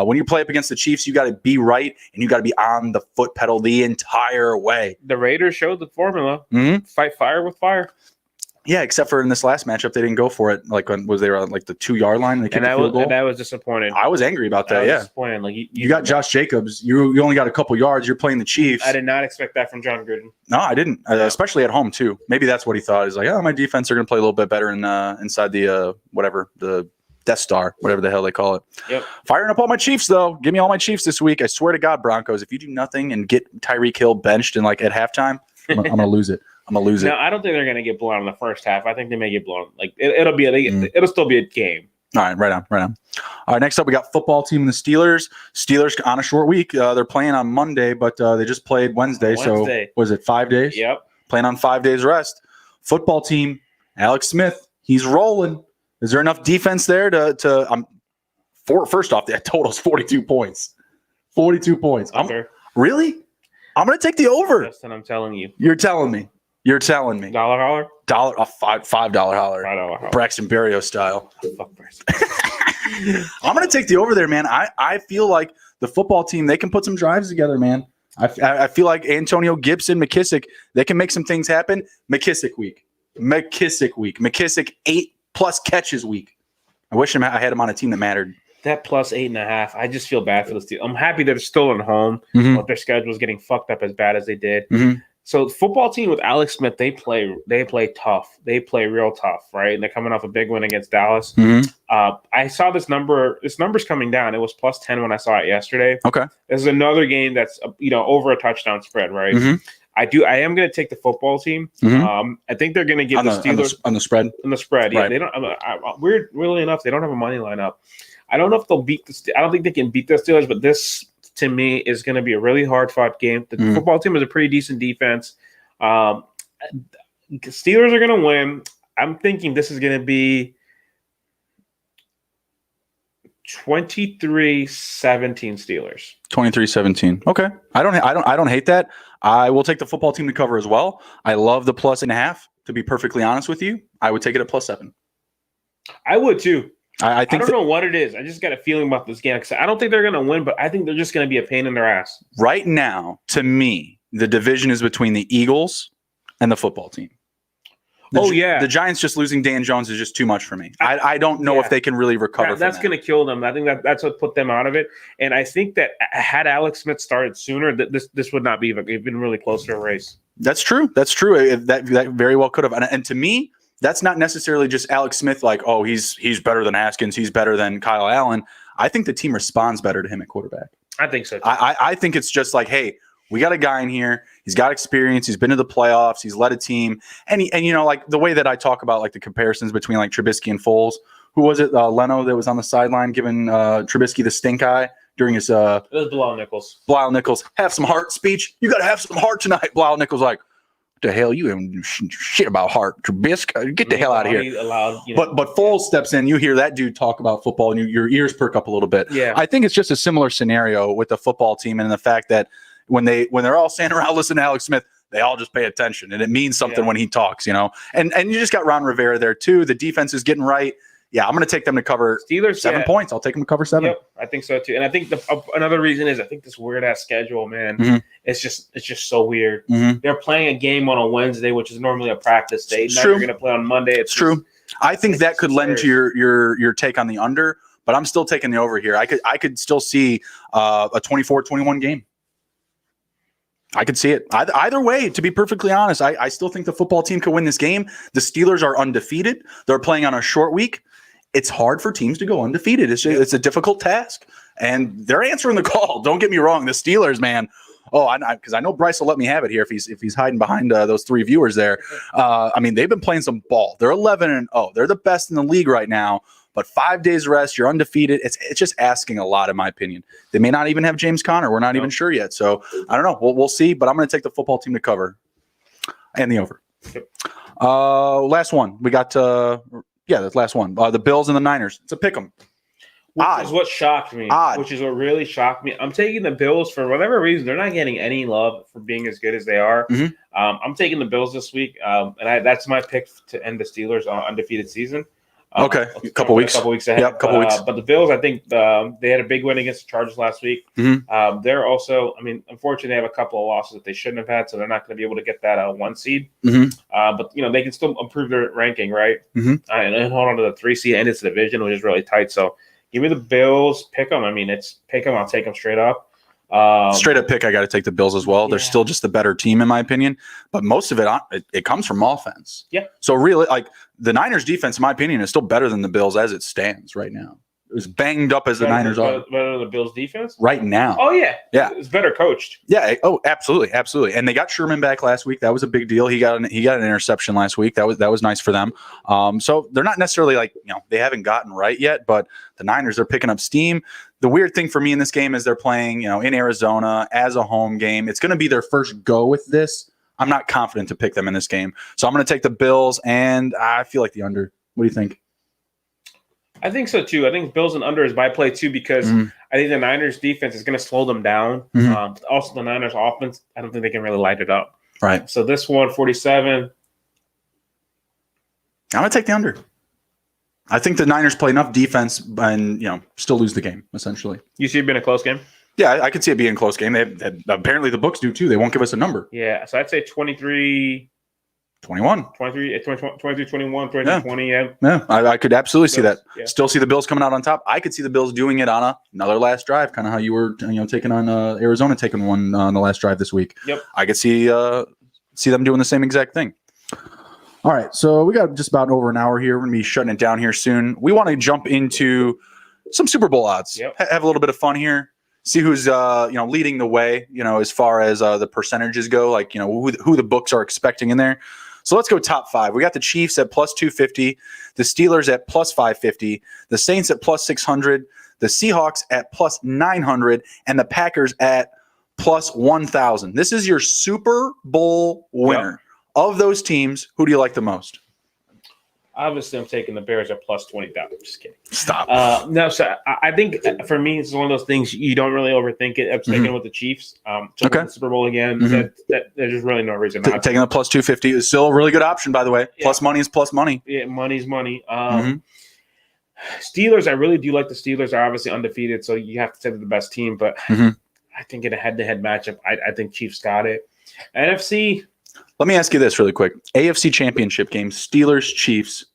When you play up against the Chiefs, you got to be right, and you got to be on the foot pedal the entire way. The Raiders showed the formula. Mm-hmm. Fight fire with fire. Yeah, except for in this last matchup, they didn't go for it. Like when they were on like the 2-yard line, and they kicked the field goal. And that was disappointing. I was angry about that. Yeah, disappointing. Like you got Josh Jacobs. You only got a couple yards. You're playing the Chiefs. I did not expect that from John Gruden. No, I didn't. Especially at home too. Maybe that's what he thought. He's like, oh, my defense are going to play a little bit better inside the the Death Star, whatever the hell they call it. Yep. Firing up all my Chiefs though. Give me all my Chiefs this week. I swear to God, Broncos. If you do nothing and get Tyreek Hill benched and like at halftime, I'm gonna lose it. I'm gonna lose it. No, I don't think they're gonna get blown in the first half. I think they may get blown. Like it'll still be a game. All right, right on. All right, next up we got football team and the Steelers. Steelers on a short week. They're playing on Monday, but they just played Wednesday. So was it 5 days? Yep. Playing on 5 days rest. Football team, Alex Smith. He's rolling. Is there enough defense there to first off, that total's 42 points. 42 points. Really? I'm gonna take the over. Justin, I'm telling you. You're telling me. Dollar holler? $5 holler. $5 holler. Braxton Berrios style. Fuck Braxton. I'm going to take the over there, man. I feel like the football team, they can put some drives together, man. I feel like Antonio Gibson, McKissick, they can make some things happen. McKissick week. McKissick 8+ catches week. I wish I had him on a team that mattered. That plus 8.5. I just feel bad for this team. I'm happy they're still at home, but their schedule is getting fucked up as bad as they did. Mm-hmm. So the football team with Alex Smith, they play tough. They play real tough, right? And they're coming off a big win against Dallas. Mm-hmm. I saw this number. This number's coming down. It was plus 10 when I saw it yesterday. Okay. This is another game that's over a touchdown spread, right? Mm-hmm. I am going to take the football team. Mm-hmm. I think they're going to give the Steelers on the spread. On the spread, yeah. Right. They don't. Weirdly enough, they don't have a money line up. I don't know if they'll beat the. I don't think they can beat the Steelers, but this to me is going to be a really hard fought game. The football team is a pretty decent defense. Steelers are going to win. I'm thinking this is going to be 23-17 Steelers. 23-17. Okay. I don't hate that. I will take the football team to cover as well. I love the +1.5. To be perfectly honest with you, I would take it at +7. I would too. I think don't know what it is. I just got a feeling about this game. I don't think they're going to win, but I think they're just going to be a pain in their ass. Right now, to me, the division is between the Eagles and the football team. The Giants just losing Dan Jones is just too much for me. I don't know if they can really recover. That's going to kill them. I think that's what put them out of it. And I think that had Alex Smith started sooner, this would not be even really close to a race. That's true. That's true. That very well could have. And to me, that's not necessarily just Alex Smith. Like, oh, he's better than Haskins. He's better than Kyle Allen. I think the team responds better to him at quarterback. I think so too. I think it's just like, hey, we got a guy in here. He's got experience. He's been to the playoffs. He's led a team. And like the way that I talk about like the comparisons between like Trubisky and Foles. Who was it? Leno that was on the sideline giving Trubisky the stink eye during his. It was Bilal Nichols. Bilal Nichols, have some heart speech. You got to have some heart tonight. Bilal Nichols like, what the hell? You haven't shit about heart. Trubisky, get the hell out of here. But Foles steps in. You hear that dude talk about football, and your ears perk up a little bit. Yeah. I think it's just a similar scenario with the football team, and the fact that when they're all standing around listening to Alex Smith, they all just pay attention, and it means something when he talks, And you just got Ron Rivera there too. The defense is getting right. Yeah, I'm going to take them to cover Steelers 7 points. I'll take them to cover 7. Yep, I think so too. And I think another reason is I think this weird ass schedule, man. Mm-hmm. It's just so weird. Mm-hmm. They're playing a game on a Wednesday, which is normally a practice day. Now you're going to play on Monday. It's true. I think that could lend to your take on the under, but I'm still taking the over here. I could still see a 24-21 game. I could see it. Either way, to be perfectly honest, I still think the football team could win this game. The Steelers are undefeated. They're playing on a short week. It's hard for teams to go undefeated. It's a difficult task, and they're answering the call. Don't get me wrong. The Steelers, man. Oh, because I know Bryce will let me have it here if he's hiding behind those 3 viewers there. I mean, they've been playing some ball. They're 11-0. They're the best in the league right now. But 5 days rest, you're undefeated. It's just asking a lot, in my opinion. They may not even have James Conner. We're not even sure yet. So I don't know. We'll see. But I'm going to take the football team to cover and the over. Last one. We got that's last one. The Bills and the Niners. It's a pick 'em. Which is what shocked me. Which is what really shocked me. I'm taking the Bills for whatever reason. They're not getting any love for being as good as they are. Mm-hmm. I'm taking the Bills this week, and that's my pick to end the Steelers' undefeated season. Okay, a couple weeks ahead. Yep, couple weeks. But the Bills, I think they had a big win against the Chargers last week. Mm-hmm. They're also, unfortunately, they have a couple of losses that they shouldn't have had, so they're not going to be able to get that 1 seed. Mm-hmm. But they can still improve their ranking, right? Mm-hmm. And hold on to the 3 seed and its division, which is really tight. So give me the Bills, pick them. It's pick them. I'll take them straight up. Straight up pick, I got to take the Bills as well. They're still just the better team, in my opinion. But most of it comes from offense. Yeah. So really, like the Niners' defense, in my opinion, is still better than the Bills as it stands right now. As banged up as the Niners are. Better than the Bills' defense? Right now. Oh, yeah. Yeah. It's better coached. Yeah. Oh, absolutely. Absolutely. And they got Sherman back last week. That was a big deal. He got an interception last week. That was nice for them. So they're not necessarily like, they haven't gotten right yet, but the Niners are picking up steam. The weird thing for me in this game is they're playing, in Arizona as a home game. It's going to be their first go with this. I'm not confident to pick them in this game. So I'm going to take the Bills, and I feel like the under. What do you think? I think so too. I think Bills and under is by play too because I think the Niners defense is going to slow them down. Also, the Niners offense, I don't think they can really light it up. Right. So this one, 47. I'm going to take the under. I think the Niners play enough defense and still lose the game essentially. You see it being a close game? Yeah, I could see it being a close game. Apparently the books do too. They won't give us a number. Yeah, so I'd say 23. 21. 23, 21, 20. Yeah, I could absolutely see that. Yeah. Still see the Bills coming out on top. I could see the Bills doing it on another last drive, kind of how you were, taking on Arizona, taking one on the last drive this week. Yep. I could see them doing the same exact thing. All right, so we got just about over an hour here. We're going to be shutting it down here soon. We want to jump into some Super Bowl odds. Yep. Have a little bit of fun here. See who's leading the way, as far as the percentages go, like who the books are expecting in there. So let's go top 5. We got the Chiefs at plus 250, the Steelers at plus 550, the Saints at plus 600, the Seahawks at plus 900, and the Packers at plus 1,000. This is your Super Bowl winner. Yep. Of those teams, who do you like the most? Obviously, I'm taking the Bears at plus 20,000. Just kidding. Stop. No, so I think for me, it's one of those things you don't really overthink it. I'm sticking with the Chiefs. The Super Bowl again. That there's just really no reason not taking the plus 250 is still a really good option, by the way. Yeah. Plus money is plus money. Yeah, money's money. Steelers, I really do like the Steelers. Are obviously undefeated, so you have to say they're the best team. But I think in a head-to-head matchup, I think Chiefs got it. NFC. Let me ask you this really quick. AFC Championship game, Steelers, Chiefs.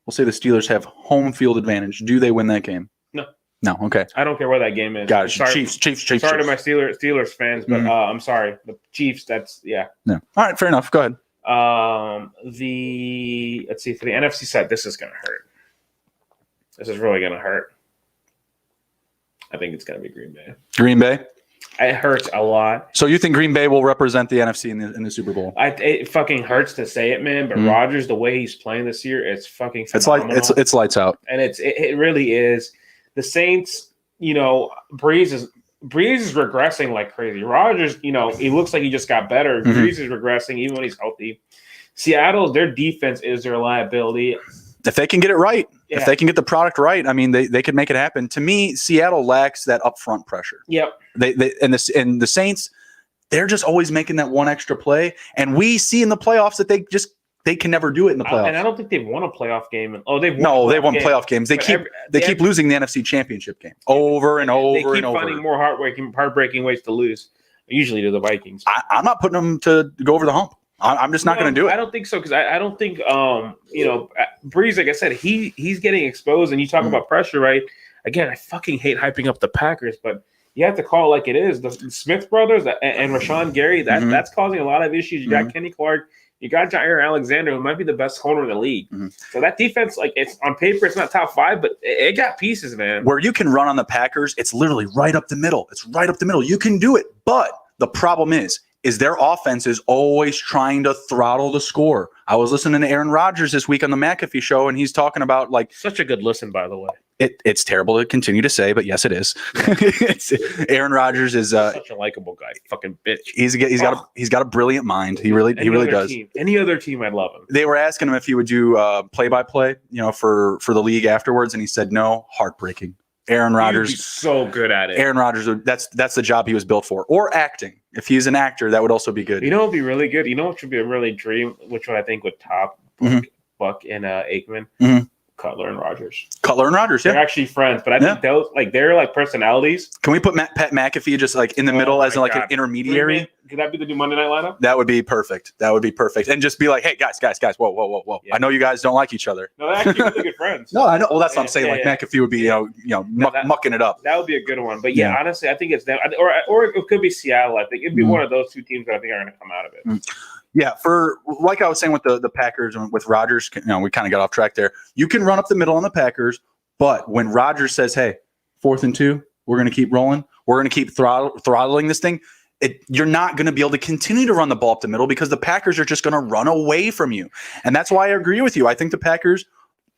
We'll say the Steelers have home field advantage. Do they win that game? No. No, okay. I don't care where that game is. Got it. Chiefs. Sorry to my Steelers fans, but I'm sorry. The Chiefs, yeah. No. All right, fair enough. Go ahead. Let's see, for the NFC side, this is going to hurt. This is really going to hurt. I think it's going to be Green Bay. Green Bay? It hurts a lot. So you think Green Bay will represent the NFC in the Super Bowl? It fucking hurts to say it, man. But Rodgers, the way he's playing this year, it's fucking phenomenal. It's lights out, and it really is. The Saints, Breeze is regressing like crazy. Rodgers, he looks like he just got better. Breeze is regressing even when he's healthy. Seattle, their defense is their liability. If they can get it right, if they can get the product right, I mean, they could make it happen. To me, Seattle lacks that upfront pressure. Yep. And the Saints, they're just always making that one extra play, and we see in the playoffs that they can never do it in the playoffs. And I don't think they've won a playoff game. They've won playoff games. They keep losing the NFC Championship game over and over and over. They keep finding more heartbreaking ways to lose. Usually to the Vikings. I'm not putting them to go over the hump. I'm just not going to do it. I don't think so because I don't think Breeze, like I said, he's getting exposed, and you talk about pressure, right? Again, I fucking hate hyping up the Packers, but you have to call it like it is. The Smith brothers and Rashawn Gary, that's causing a lot of issues. You got Kenny Clark, you got Jair Alexander, who might be the best corner in the league. So that defense, like, it's on paper, it's not top 5, but it got pieces, man. Where you can run on the Packers, it's literally right up the middle. It's right up the middle. You can do it, but the problem is their offense is always trying to throttle the score. I was listening to Aaron Rodgers this week on the McAfee show, and he's talking about, like, such a good listen, by the way. It's terrible to continue to say, but yes, it is. Aaron Rodgers is such a likable guy, fucking bitch. He's got a brilliant mind. He really does. Any other team, I'd love him. They were asking him if he would do play-by-play, for the league afterwards, and he said no. Heartbreaking. Aaron Rodgers, he's so good at it. Aaron Rodgers, that's the job he was built for. Or acting. If he's an actor, that would also be good. You know what would be really good? You know what should be a really dream, which one I think would top Buck and Aikman? Cutler and Rodgers. Cutler and Rodgers, yeah. They're actually friends, but I think those, like, they're like personalities. Can we put Pat McAfee just like in the middle as an intermediary? Could that be the new Monday night lineup? That would be perfect. And just be like, hey, guys, whoa. Yeah. I know you guys don't like each other. No, they're actually really good friends. No, I know. Well, that's what I'm saying. McAfee would be, mucking it up. That would be a good one. But honestly, I think it's them. Or it could be Seattle. I think it'd be one of those two teams that I think are going to come out of it. Yeah, for like I was saying with the Packers and with Rodgers, we kind of got off track there. You can run up the middle on the Packers, but when Rodgers says, "Hey, 4th and 2, we're going to keep rolling. We're going to keep throttling this thing," you're not going to be able to continue to run the ball up the middle because the Packers are just going to run away from you. And that's why I agree with you. I think the Packers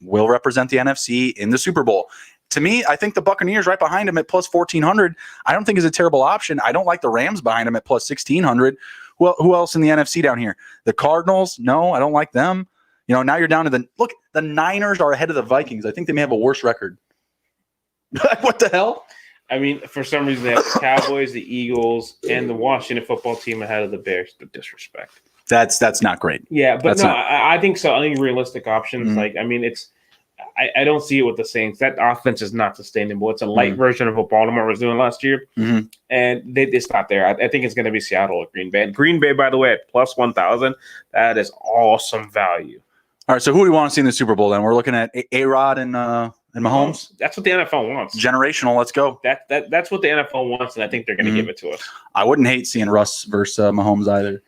will represent the NFC in the Super Bowl. To me, I think the Buccaneers right behind them at plus 1,400, I don't think is a terrible option. I don't like the Rams behind them at plus 1,600. Well, who else in the NFC down here? The Cardinals? No, I don't like them. Now you're down to the Niners are ahead of the Vikings. I think they may have a worse record. What the hell? I mean, for some reason, they have the Cowboys, the Eagles, and the Washington football team ahead of the Bears. The disrespect. That's not great. Yeah, but I think so. I think realistic options. I don't see it with the Saints. That offense is not sustainable. It's a light version of what Baltimore was doing last year, and they stopped there. I think it's going to be Seattle or Green Bay. And Green Bay, by the way, at plus 1,000, that is awesome value. All right, so who do we want to see in the Super Bowl then? We're looking at A-Rod and Mahomes? That's what the NFL wants. Generational, let's go. That's what the NFL wants, and I think they're going to give it to us. I wouldn't hate seeing Russ versus Mahomes either.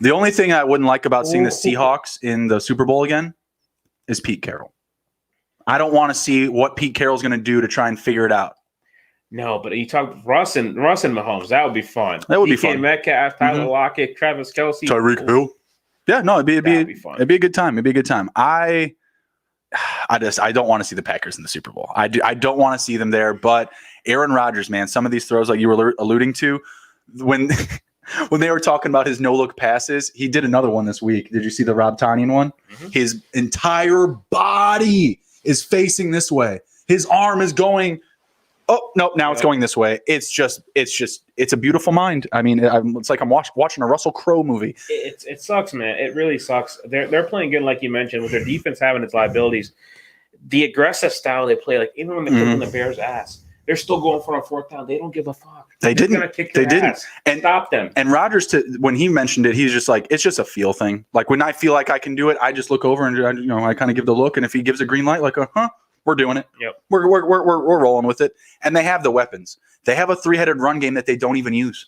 The only thing I wouldn't like about seeing the Seahawks in the Super Bowl again is Pete Carroll. I don't want to see what Pete Carroll's going to do to try and figure it out. No, but you talk Russ and Mahomes. That would be fun. That would be fun. Metcalf, Tyler Lockett, Travis Kelce, Tyreek Hill. Yeah, no, it'd be fun. It'd be a good time. I don't want to see the Packers in the Super Bowl. I don't want to see them there. But Aaron Rodgers, man, some of these throws like you were alluding to, when they were talking about his no-look passes, he did another one this week. Did you see the Rob Tonyan one? His entire body is facing this way. His arm is going, oh, no, now it's going this way. It's a beautiful mind. I mean, it's like I'm watching a Russell Crowe movie. It sucks, man. It really sucks. They're playing good, like you mentioned, with their defense having its liabilities. the aggressive style they play, like even when they put in the Bears' ass, they're still going for a 4th down. They don't give a fuck. They They're didn't. gonna kick their ass. And stop them. And Rodgers, when he mentioned it, he's just like, it's just a feel thing. Like when I feel like I can do it, I just look over and I kind of give the look. And if he gives a green light, like, we're doing it. Yep. We're rolling with it. And they have the weapons. They have a 3-headed run game that they don't even use.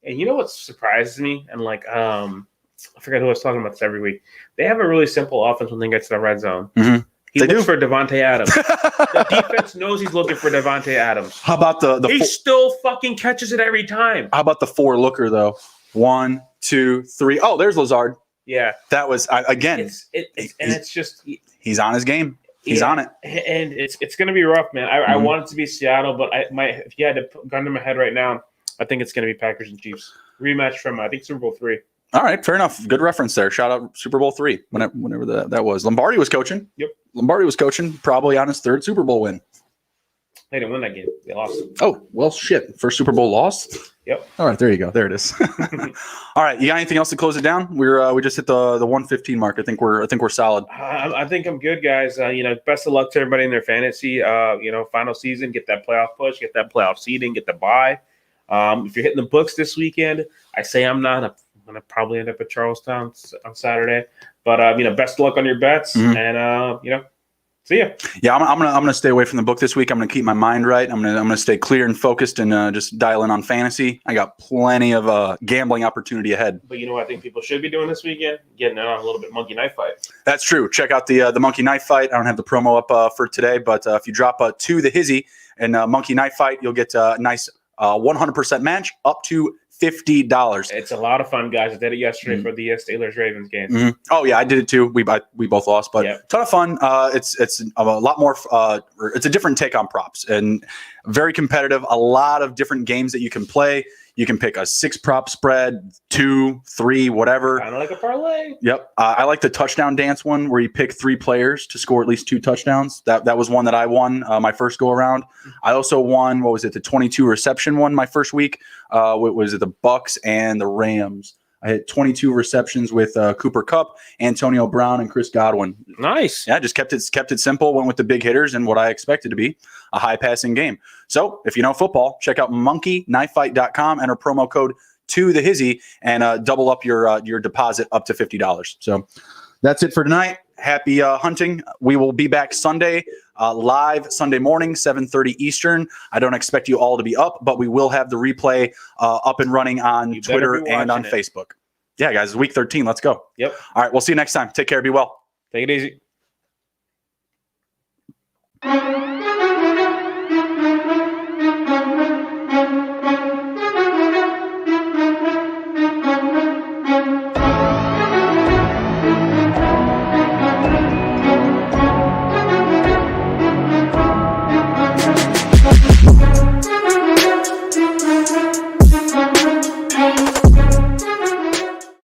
And you know what surprises me? And like, I forget who I was talking about this every week. They have a really simple offense when they get to the red zone. Mm-hmm. He looks for Devontae Adams. The defense knows he's looking for Devontae Adams. How about he still fucking catches it every time. How about the 4 looker though? 1, 2, 3. Oh, there's Lazard. Yeah, that was again. It's just he's on his game. He's on it, and it's going to be rough, man. I want it to be Seattle, but if you had to put gun to my head right now, I think it's going to be Packers and Chiefs rematch from I think Super Bowl 3. All right, fair enough. Good reference there. Shout out Super Bowl 3, whenever that was. Lombardi was coaching. Yep. Lombardi was coaching, probably on his 3rd Super Bowl win. They didn't win that game. They lost. Oh, well, shit. First Super Bowl lost? Yep. All right, there you go. There it is. All right, you got anything else to close it down? We just hit the 115 mark. I think we're solid. I think I'm good, guys. Best of luck to everybody in their fantasy. Final season, get that playoff push, get that playoff seeding, get the bye. If you're hitting the books this weekend, I say I'm not. I'm gonna probably end up at Charlestown on Saturday. But best of luck on your bets, and see ya. Yeah, I'm gonna stay away from the book this week. I'm gonna keep my mind right. I'm gonna stay clear and focused, and just dial in on fantasy. I got plenty of gambling opportunity ahead. But you know what I think people should be doing this weekend? Getting in on a little bit Monkey Knife Fight. That's true. Check out the Monkey Knife Fight. I don't have the promo up for today, but if you drop to the Hizzy and Monkey Knife Fight, you'll get a nice 100% match up to $50. It's a lot of fun, guys. I did it yesterday for the Steelers-Ravens game. Mm-hmm. Oh yeah, I did it too. We both lost, but ton of fun. It's a lot more. It's a different take on props and very competitive. A lot of different games that you can play. You can pick a 6-prop spread, 2, 3, whatever. Kind of like a parlay. Yep. I like the touchdown dance one where you pick 3 players to score at least 2 touchdowns. That was one that I won my first go around. I also won, the 22 reception one my first week. Was it the Bucks and the Rams? I hit 22 receptions with Cooper Kupp, Antonio Brown, and Chris Godwin. Nice. Yeah, just kept it simple. Went with the big hitters and what I expected to be a high passing game. So if you know football, check out monkeyknifefight.com. Enter promo code to the Hizzy and double up your deposit up to $50. So that's it for tonight. Happy hunting. We will be back Sunday, live Sunday morning, 7:30 Eastern. I don't expect you all to be up, but we will have the replay up and running on Twitter and on Facebook. Yeah, guys, it's week 13. Let's go. Yep. All right, we'll see you next time. Take care. Be well. Take it easy.